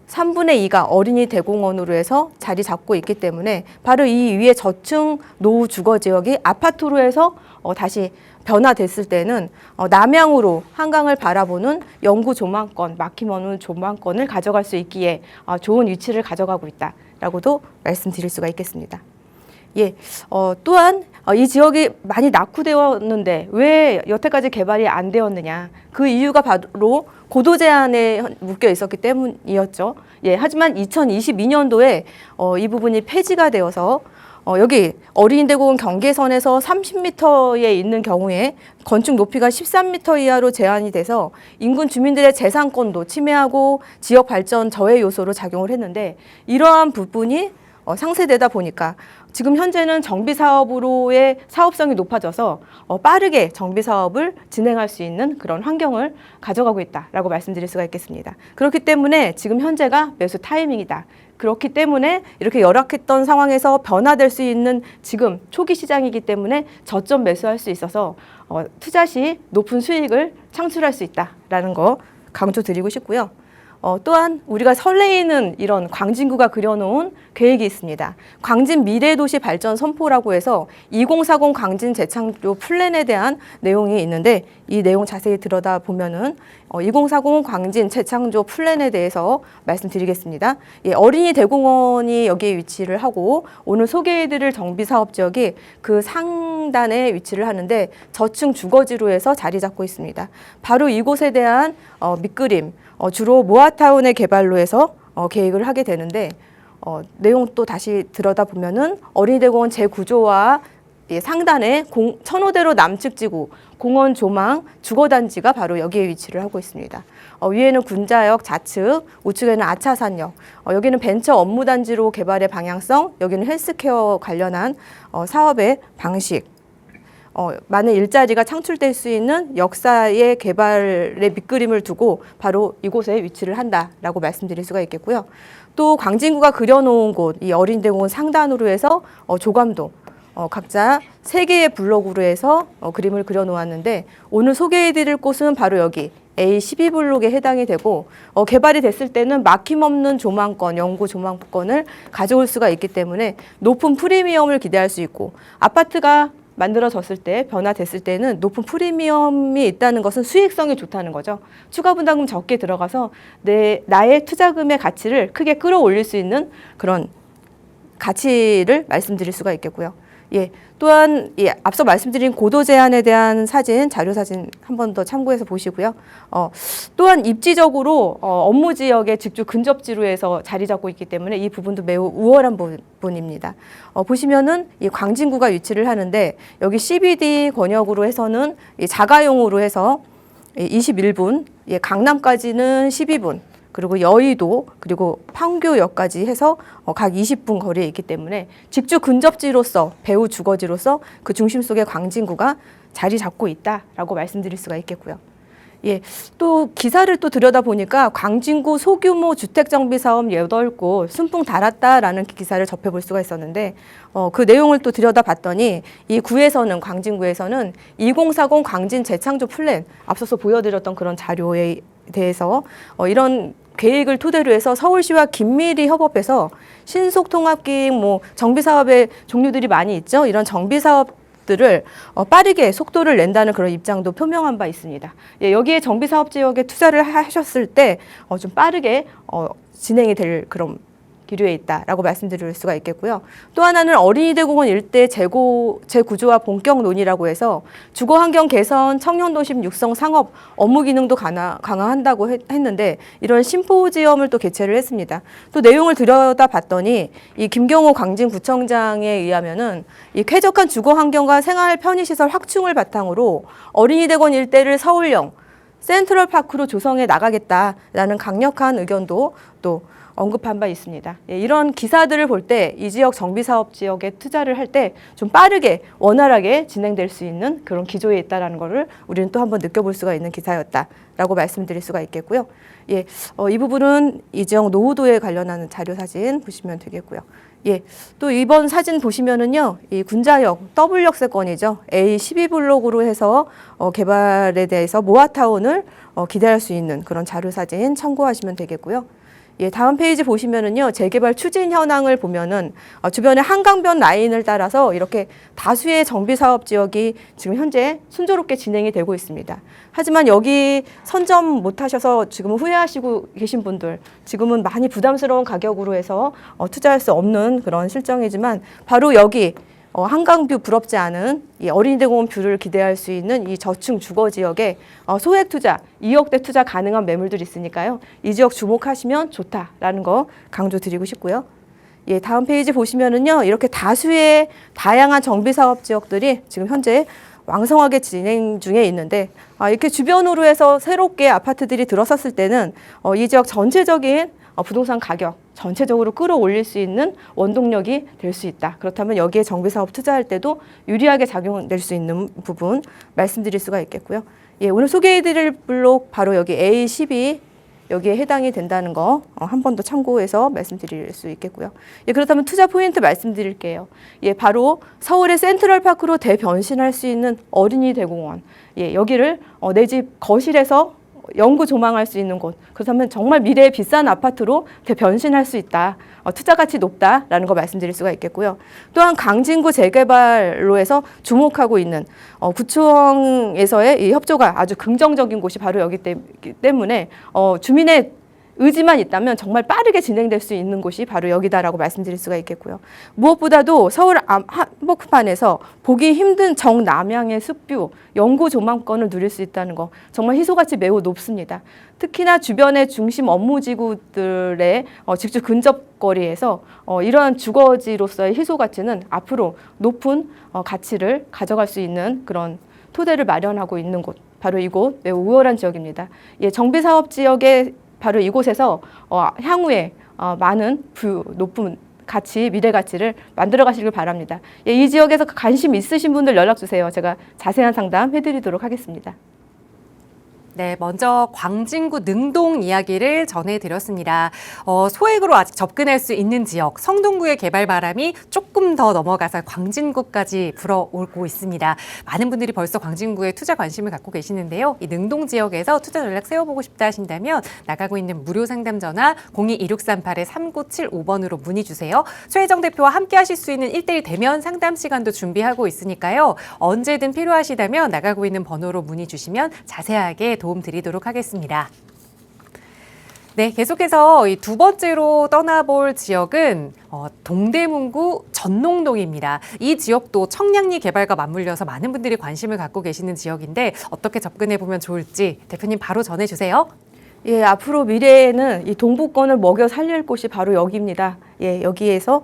3분의 2가 어린이 대공원으로 해서 자리 잡고 있기 때문에 바로 이 위에 저층 노후 주거 지역이 아파트로 해서 다시 변화됐을 때는 남향으로 한강을 바라보는 영구 조망권, 막힘없는 조망권을 가져갈 수 있기에 좋은 위치를 가져가고 있다라고도 말씀드릴 수가 있겠습니다. 예, 또한 이 지역이 많이 낙후되었는데 왜 여태까지 개발이 안 되었느냐, 그 이유가 바로 고도 제한에 묶여 있었기 때문이었죠. 예, 하지만 2022년도에 이 부분이 폐지가 되어서 여기 어린이대공원 경계선에서 30m에 있는 경우에 건축 높이가 13m 이하로 제한이 돼서 인근 주민들의 재산권도 침해하고 지역 발전 저해 요소로 작용을 했는데, 이러한 부분이 상쇄되다 보니까 지금 현재는 정비 사업으로의 사업성이 높아져서 빠르게 정비 사업을 진행할 수 있는 그런 환경을 가져가고 있다라고 말씀드릴 수가 있겠습니다. 그렇기 때문에 지금 현재가 매수 타이밍이다. 그렇기 때문에 이렇게 열악했던 상황에서 변화될 수 있는 지금 초기 시장이기 때문에 저점 매수할 수 있어서 투자 시 높은 수익을 창출할 수 있다라는 거 강조드리고 싶고요. 또한 우리가 설레이는 이런 광진구가 그려놓은 계획이 있습니다. 광진 미래도시 발전 선포라고 해서 2040 광진 재창조 플랜에 대한 내용이 있는데, 이 내용 자세히 들여다보면은 2040 광진 재창조 플랜에 대해서 말씀드리겠습니다. 예, 어린이 대공원이 여기에 위치를 하고 오늘 소개해드릴 정비사업 지역이 그 상단에 위치를 하는데 저층 주거지로 해서 자리 잡고 있습니다. 바로 이곳에 대한 밑그림, 주로 모아타운의 개발로 해서 계획을 하게 되는데, 내용 또 다시 들여다보면은 어린이대공원 재구조와 상단에 천호대로 남측 지구, 공원 조망, 주거단지가 바로 여기에 위치를 하고 있습니다. 위에는 군자역 좌측, 우측에는 아차산역, 여기는 벤처 업무단지로 개발의 방향성, 여기는 헬스케어 관련한 사업의 방식, 많은 일자리가 창출될 수 있는 역사의 개발의 밑그림을 두고 바로 이곳에 위치를 한다라고 말씀드릴 수가 있겠고요. 또 광진구가 그려놓은 곳, 이 어린이대공원 상단으로 해서 조감도 각자 3개의 블록으로 해서 그림을 그려놓았는데 오늘 소개해드릴 곳은 바로 여기 A12블록에 해당이 되고 개발이 됐을 때는 막힘없는 조망권, 연구 조망권을 가져올 수가 있기 때문에 높은 프리미엄을 기대할 수 있고 아파트가 만들어졌을 때, 변화됐을 때는 높은 프리미엄이 있다는 것은 수익성이 좋다는 거죠. 추가 분담금 적게 들어가서 나의 투자금의 가치를 크게 끌어올릴 수 있는 그런 가치를 말씀드릴 수가 있겠고요. 예, 또한 앞서 말씀드린 고도 제한에 대한 사진, 자료 사진 한 번 더 참고해서 보시고요. 또한 입지적으로 업무 지역의 직주 근접지로 해서 자리 잡고 있기 때문에 이 부분도 매우 우월한 부분입니다. 보시면은 이 광진구가 위치를 하는데 여기 CBD 권역으로 해서는 자가용으로 해서 21분, 강남까지는 12분. 그리고 여의도 그리고 판교역까지 해서 각 20분 거리에 있기 때문에 직주 근접지로서 배후 주거지로서 그 중심 속에 광진구가 자리 잡고 있다라고 말씀드릴 수가 있겠고요. 예, 또 기사를 또 들여다보니까 광진구 소규모 주택정비사업 8곳 순풍 달았다라는 기사를 접해볼 수가 있었는데 그 내용을 또 들여다봤더니 이 구에서는 광진구에서는 2040 광진 재창조 플랜 앞서서 보여드렸던 그런 자료에 대해서 이런 계획을 토대로 해서 서울시와 긴밀히 협업해서 신속통합기획 정비사업의 종류들이 많이 있죠. 이런 정비사업들을 빠르게 속도를 낸다는 그런 입장도 표명한 바 있습니다. 예, 여기에 정비사업 지역에 투자를 하셨을 때 좀 빠르게 진행이 될 그런 기류에 있다라고 말씀드릴 수가 있겠고요. 또 하나는 어린이대공원 일대 재구조와 본격 논의라고 해서 주거환경 개선, 청년도심 육성, 상업, 업무 기능도 강화한다고 했는데 이런 심포지엄을 또 개최를 했습니다. 또 내용을 들여다봤더니 이 김경호 광진구청장에 의하면은 이 쾌적한 주거환경과 생활 편의시설 확충을 바탕으로 어린이대공원 일대를 서울형 센트럴파크로 조성해 나가겠다라는 강력한 의견도 또 언급한 바 있습니다. 예, 이런 기사들을 볼 때 이 지역 정비사업 지역에 투자를 할 때 좀 빠르게 원활하게 진행될 수 있는 그런 기조에 있다는 것을 우리는 또 한번 느껴볼 수가 있는 기사였다라고 말씀드릴 수가 있겠고요. 예, 이 부분은 이 지역 노후도에 관련하는 자료 사진 보시면 되겠고요. 예, 또 이번 사진 보시면은요, 이 군자역 더블역세권이죠. A12블록으로 해서 개발에 대해서 모아타운을 기대할 수 있는 그런 자료 사진 참고하시면 되겠고요. 예, 다음 페이지 보시면은요, 재개발 추진 현황을 보면은 주변에 한강변 라인을 따라서 이렇게 다수의 정비사업 지역이 지금 현재 순조롭게 진행이 되고 있습니다. 하지만 여기 선점 못하셔서 지금 후회하시고 계신 분들, 지금은 많이 부담스러운 가격으로 해서 투자할 수 없는 그런 실정이지만 바로 여기 한강뷰 부럽지 않은 이 어린이대공원 뷰를 기대할 수 있는 이 저층 주거 지역에 소액 투자, 2억대 투자 가능한 매물들이 있으니까요. 이 지역 주목하시면 좋다라는 거 강조드리고 싶고요. 예, 다음 페이지 보시면은요, 이렇게 다수의 다양한 정비사업 지역들이 지금 현재 왕성하게 진행 중에 있는데 이렇게 주변으로 해서 새롭게 아파트들이 들어섰을 때는 이 지역 전체적인 부동산 가격 전체적으로 끌어올릴 수 있는 원동력이 될 수 있다. 그렇다면 여기에 정비사업 투자할 때도 유리하게 작용될 수 있는 부분 말씀드릴 수가 있겠고요. 예, 오늘 소개해드릴 블록 바로 여기 A12 여기에 해당이 된다는 거 한 번 더 참고해서 말씀드릴 수 있겠고요. 예, 그렇다면 투자 포인트 말씀드릴게요. 예, 바로 서울의 센트럴파크로 대변신할 수 있는 어린이대공원. 예, 여기를 내 집 거실에서 연구 조망할 수 있는 곳. 그렇다면 정말 미래의 비싼 아파트로 대변신할 수 있다. 투자 가치 높다라는 거 말씀드릴 수가 있겠고요. 또한 광진구 재개발로 해서 주목하고 있는 구청에서의 이 협조가 아주 긍정적인 곳이 바로 여기 때문에 주민의 의지만 있다면 정말 빠르게 진행될 수 있는 곳이 바로 여기다라고 말씀드릴 수가 있겠고요. 무엇보다도 서울 한복판에서 보기 힘든 정남향의 숲뷰, 연구 조망권을 누릴 수 있다는 거 정말 희소가치 매우 높습니다. 특히나 주변의 중심 업무지구들의 직접 근접거리에서 이러한 주거지로서의 희소가치는 앞으로 높은 가치를 가져갈 수 있는 그런 토대를 마련하고 있는 곳, 바로 이곳 매우 우월한 지역입니다. 예, 정비사업 지역의 바로 이곳에서 향후에 많은 높은 가치, 미래 가치를 만들어 가시길 바랍니다. 예, 이 지역에서 관심 있으신 분들 연락 주세요. 제가 자세한 상담 해드리도록 하겠습니다. 네, 먼저 광진구 능동 이야기를 전해드렸습니다. 소액으로 아직 접근할 수 있는 지역, 성동구의 개발 바람이 조금 더 넘어가서 광진구까지 불어오고 있습니다. 많은 분들이 벌써 광진구에 투자 관심을 갖고 계시는데요. 이 능동 지역에서 투자 전략 세워보고 싶다 하신다면 나가고 있는 무료 상담 전화 02-2638-3975번으로 문의 주세요. 최혜정 대표와 함께 하실 수 있는 1대1 대면 상담 시간도 준비하고 있으니까요. 언제든 필요하시다면 나가고 있는 번호로 문의 주시면 자세하게 도움 드리도록 하겠습니다. 네, 계속해서 이 두 번째로 떠나볼 지역은 동대문구 전농동입니다. 이 지역도 청량리 개발과 맞물려서 많은 분들이 관심을 갖고 계시는 지역인데 어떻게 접근해 보면 좋을지 대표님 바로 전해주세요. 예, 앞으로 미래에는 이 동북권을 먹여 살릴 곳이 바로 여기입니다. 예, 여기에서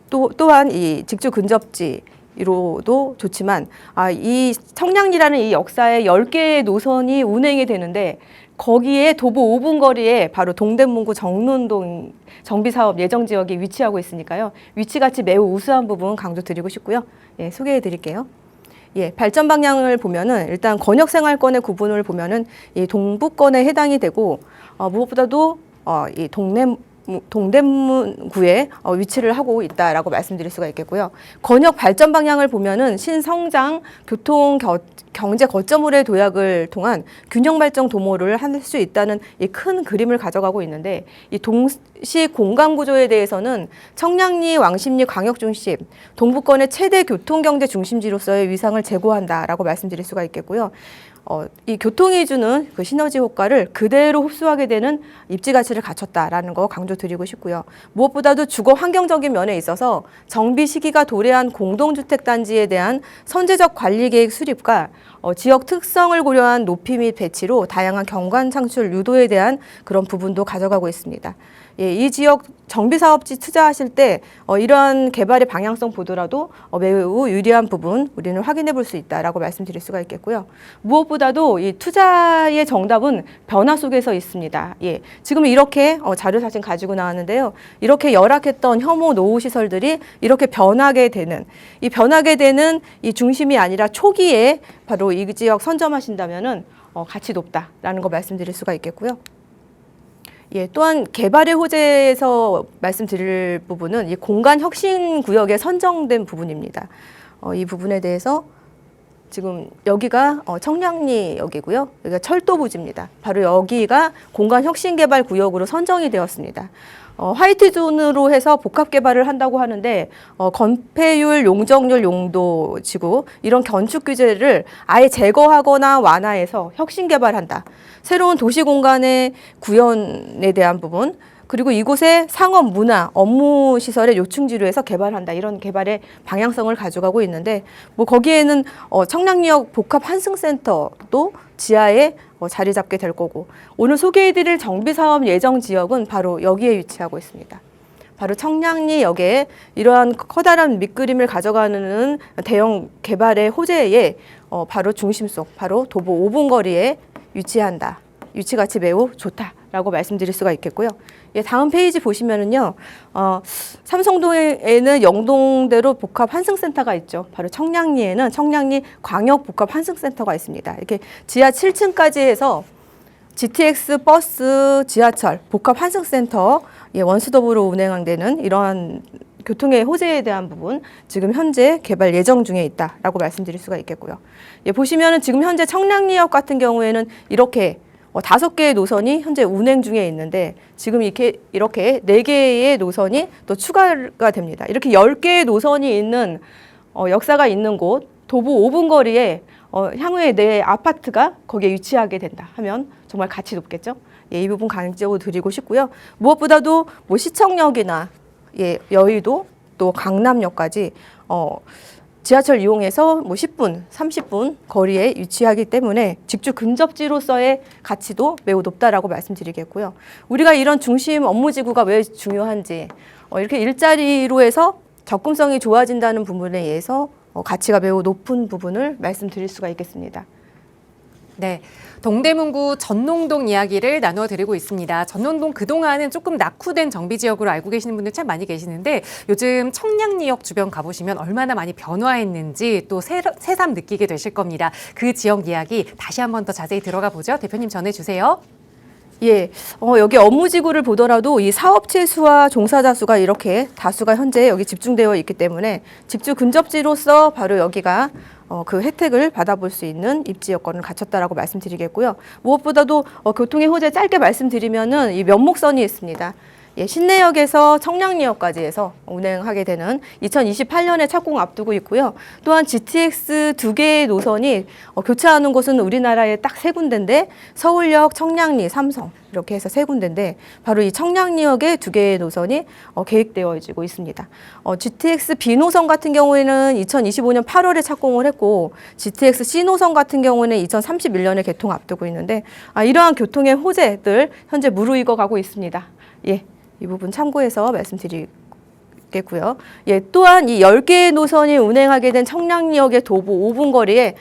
또한 이 직주 근접지 이로도 좋지만 이 청량리라는 이 역사에 10개의 노선이 운행이 되는데 거기에 도보 5분 거리에 바로 동대문구 정론동 정비사업 예정지역이 위치하고 있으니까요. 위치같이 매우 우수한 부분 강조드리고 싶고요. 예, 소개해 드릴게요. 예, 발전 방향을 보면은 일단 권역생활권의 구분을 보면은 이 동북권에 해당이 되고 무엇보다도 이 동대문구에 위치를 하고 있다라고 말씀드릴 수가 있겠고요. 권역 발전 방향을 보면은 신성장 교통 경제 거점으로의 도약을 통한 균형 발전 도모를 할 수 있다는 이 큰 그림을 가져가고 있는데 이 동시 공간 구조에 대해서는 청량리, 왕십리 광역 중심, 동북권의 최대 교통 경제 중심지로서의 위상을 제고한다라고 말씀드릴 수가 있겠고요. 이 교통이 주는 그 시너지 효과를 그대로 흡수하게 되는 입지 가치를 갖췄다라는 거 강조드리고 싶고요. 무엇보다도 주거 환경적인 면에 있어서 정비 시기가 도래한 공동주택 단지에 대한 선제적 관리 계획 수립과 지역 특성을 고려한 높이 및 배치로 다양한 경관 창출 유도에 대한 그런 부분도 가져가고 있습니다. 예, 이 지역 정비사업지 투자하실 때 이러한 개발의 방향성 보더라도 매우 유리한 부분 우리는 확인해 볼 수 있다라고 말씀드릴 수가 있겠고요. 무엇보다도 이 투자의 정답은 변화 속에서 있습니다. 예, 지금 이렇게 자료 사진 가지고 나왔는데요. 이렇게 열악했던 혐오 노후 시설들이 이렇게 변하게 되는 이 중심이 아니라 초기에 바로 이 지역 선점하신다면은 가치 높다라는 거 말씀드릴 수가 있겠고요. 예, 또한 개발의 호재에서 말씀드릴 부분은 이 공간 혁신 구역에 선정된 부분입니다. 이 부분에 대해서 지금 여기가 청량리역이고요. 여기가 철도 부지입니다. 바로 여기가 공간 혁신 개발 구역으로 선정이 되었습니다. 화이트 존으로 해서 복합 개발을 한다고 하는데 건폐율, 용적률, 용도 지구 이런 건축 규제를 아예 제거하거나 완화해서 혁신 개발한다. 새로운 도시 공간의 구현에 대한 부분 그리고 이곳에 상업, 문화, 업무 시설의 요충지로 해서 개발한다. 이런 개발의 방향성을 가져가고 있는데 거기에는 청량리역 복합 환승센터도 지하에 자리 잡게 될 거고 오늘 소개해드릴 정비사업 예정 지역은 바로 여기에 위치하고 있습니다. 바로 청량리역에 이러한 커다란 밑그림을 가져가는 대형 개발의 호재에 바로 중심 속 바로 도보 5분 거리에 위치한다. 위치가치 매우 좋다라고 말씀드릴 수가 있겠고요. 예, 다음 페이지 보시면은요, 삼성동에는 영동대로 복합 환승센터가 있죠. 바로 청량리에는 청량리 광역 복합 환승센터가 있습니다. 이렇게 지하 7층까지 해서 GTX 버스, 지하철 복합 환승센터 원스톱으로 운행되는 이러한 교통의 호재에 대한 부분 지금 현재 개발 예정 중에 있다라고 말씀드릴 수가 있겠고요. 예, 보시면은 지금 현재 청량리역 같은 경우에는 이렇게 5개의 노선이 현재 운행 중에 있는데 지금 이렇게 4개의 노선이 또 추가가 됩니다. 이렇게 10개의 노선이 있는 역사가 있는 곳 도보 5분 거리에 향후에 내 아파트가 거기에 위치하게 된다 하면 정말 가치 높겠죠. 예, 이 부분 강조적으로 드리고 싶고요. 무엇보다도 시청역이나 여의도 또 강남역까지 지하철 이용해서 10분, 30분 거리에 위치하기 때문에 직주 근접지로서의 가치도 매우 높다라고 말씀드리겠고요. 우리가 이런 중심 업무지구가 왜 중요한지 이렇게 일자리로 해서 접근성이 좋아진다는 부분에 의해서 가치가 매우 높은 부분을 말씀드릴 수가 있겠습니다. 네, 동대문구 전농동 이야기를 나눠드리고 있습니다. 전농동 그동안은 조금 낙후된 정비지역으로 알고 계시는 분들 참 많이 계시는데 요즘 청량리역 주변 가보시면 얼마나 많이 변화했는지 또 새삼 느끼게 되실 겁니다. 그 지역 이야기 다시 한 번 더 자세히 들어가 보죠. 대표님 전해주세요. 예, 여기 업무지구를 보더라도 이 사업체 수와 종사자 수가 이렇게 다수가 현재 여기 집중되어 있기 때문에 집주 근접지로서 바로 여기가 그 혜택을 받아볼 수 있는 입지 여건을 갖췄다라고 말씀드리겠고요. 무엇보다도 교통의 호재 짧게 말씀드리면은 이 면목선이 있습니다. 예, 신내역에서 청량리역까지 해서 운행하게 되는 2028년에 착공 앞두고 있고요. 또한 GTX 2개의 노선이 교체하는 곳은 우리나라에 딱 3군데인데 서울역, 청량리, 삼성 이렇게 해서 3군데인데 바로 이 청량리역에 2개의 노선이 계획되어지고 있습니다. GTX B 노선 같은 경우에는 2025년 8월에 착공을 했고 GTX C 노선 같은 경우는 2031년에 개통 앞두고 있는데 이러한 교통의 호재들 현재 무르익어 가고 있습니다. 예. 이 부분 참고해서 말씀드리겠고요. 예, 또한 이 10개의 노선이 운행하게 된 청량리역의 도보 5분 거리에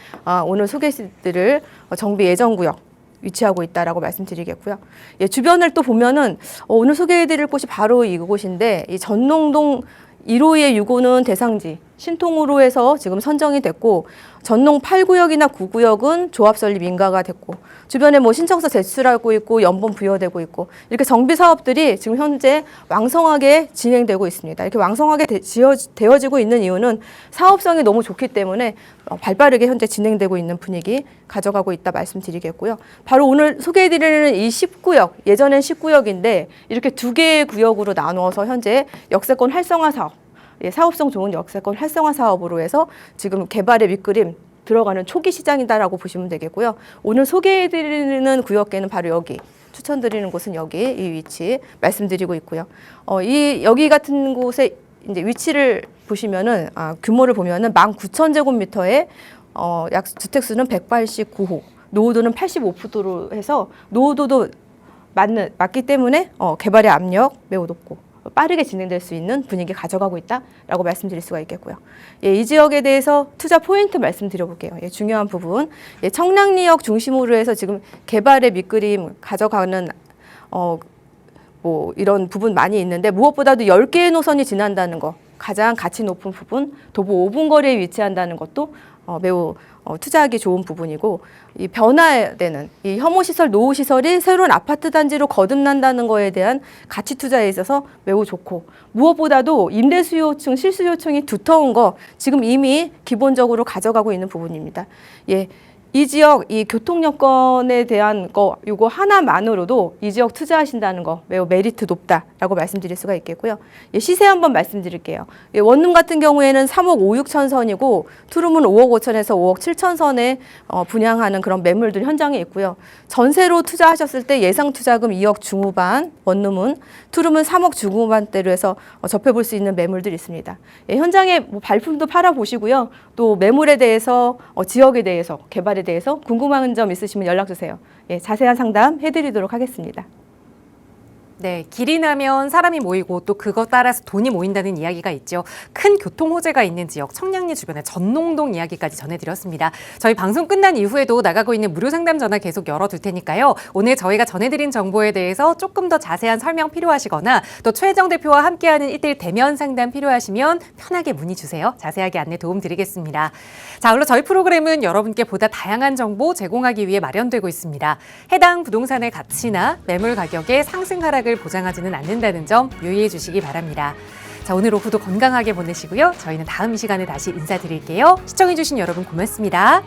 오늘 소개시드릴 정비 예정구역 위치하고 있다라고 말씀드리겠고요. 예, 주변을 또 보면은 오늘 소개해드릴 곳이 바로 이곳인데 이 전농동 1호의 6호는 대상지 신통으로 해서 지금 선정이 됐고 전농 8구역이나 9구역은 조합 설립 인가가 됐고 주변에 뭐 신청서 제출하고 있고 연본 부여되고 있고 이렇게 정비 사업들이 지금 현재 왕성하게 진행되고 있습니다. 이렇게 왕성하게 되어지고 있는 이유는 사업성이 너무 좋기 때문에 발빠르게 현재 진행되고 있는 분위기 가져가고 있다 말씀드리겠고요. 바로 오늘 소개해드리는 이 10구역, 예전엔 10구역인데 이렇게 2개의 구역으로 나누어서 현재 역세권 활성화 사업 예, 사업성 좋은 역세권 활성화 사업으로 해서 지금 개발의 밑그림 들어가는 초기 시장이다라고 보시면 되겠고요. 오늘 소개해드리는 구역계는 바로 여기, 추천드리는 곳은 여기 이 위치 말씀드리고 있고요. 여기 같은 곳에 이제 위치를 보시면은 규모를 보면은 19,000제곱미터에 약 주택수는 189호, 노후도는 85%로 해서 노후도도 맞기 때문에 개발의 압력 매우 높고. 빠르게 진행될 수 있는 분위기 가져가고 있다라고 말씀드릴 수가 있겠고요. 예, 이 지역에 대해서 투자 포인트 말씀드려볼게요. 예, 중요한 부분. 예, 청량리역 중심으로 해서 지금 개발의 밑그림 가져가는 뭐 이런 부분 많이 있는데 무엇보다도 10개의 노선이 지난다는 거 가장 가치 높은 부분 도보 5분 거리에 위치한다는 것도 매우 투자하기 좋은 부분이고 이 변화되는 이 혐오시설, 노후시설이 새로운 아파트 단지로 거듭난다는 거에 대한 가치 투자에 있어서 매우 좋고 무엇보다도 임대 수요층, 실수요층이 두터운 거 지금 이미 기본적으로 가져가고 있는 부분입니다. 예. 이 지역 이 교통 여건에 대한 거 요거 하나만으로도 이 지역 투자하신다는 거 매우 메리트 높다라고 말씀드릴 수가 있겠고요. 예, 시세 한번 말씀드릴게요. 예, 원룸 같은 경우에는 3억 5, 6천 선이고 투룸은 5억 5천에서 5억 7천 선에 분양하는 그런 매물들 현장에 있고요. 전세로 투자하셨을 때 예상 투자금 2억 중후반, 원룸은 투룸은 3억 중후반대로 해서 접해볼 수 있는 매물들이 있습니다. 예, 현장에 뭐 발품도 팔아보시고요. 또 매물에 대해서 지역에 대해서 개발에 대해서 궁금한 점 있으시면 연락 주세요. 예, 자세한 상담 해드리도록 하겠습니다. 네, 길이 나면 사람이 모이고 또 그것 따라서 돈이 모인다는 이야기가 있죠. 큰 교통 호재가 있는 지역 청량리 주변의 전농동 이야기까지 전해드렸습니다. 저희 방송 끝난 이후에도 나가고 있는 무료 상담 전화 계속 열어둘 테니까요. 오늘 저희가 전해드린 정보에 대해서 조금 더 자세한 설명 필요하시거나 또 최혜정 대표와 함께하는 1:1 대면 상담 필요하시면 편하게 문의 주세요. 자세하게 안내 도움 드리겠습니다. 자, 물론 저희 프로그램은 여러분께 보다 다양한 정보 제공하기 위해 마련되고 있습니다. 해당 부동산의 가치나 매물 가격의 상승 하락을 보장하지는 않는다는 점 유의해 주시기 바랍니다. 자, 오늘 오후도 건강하게 보내시고요. 저희는 다음 시간에 다시 인사드릴게요. 시청해 주신 여러분 고맙습니다.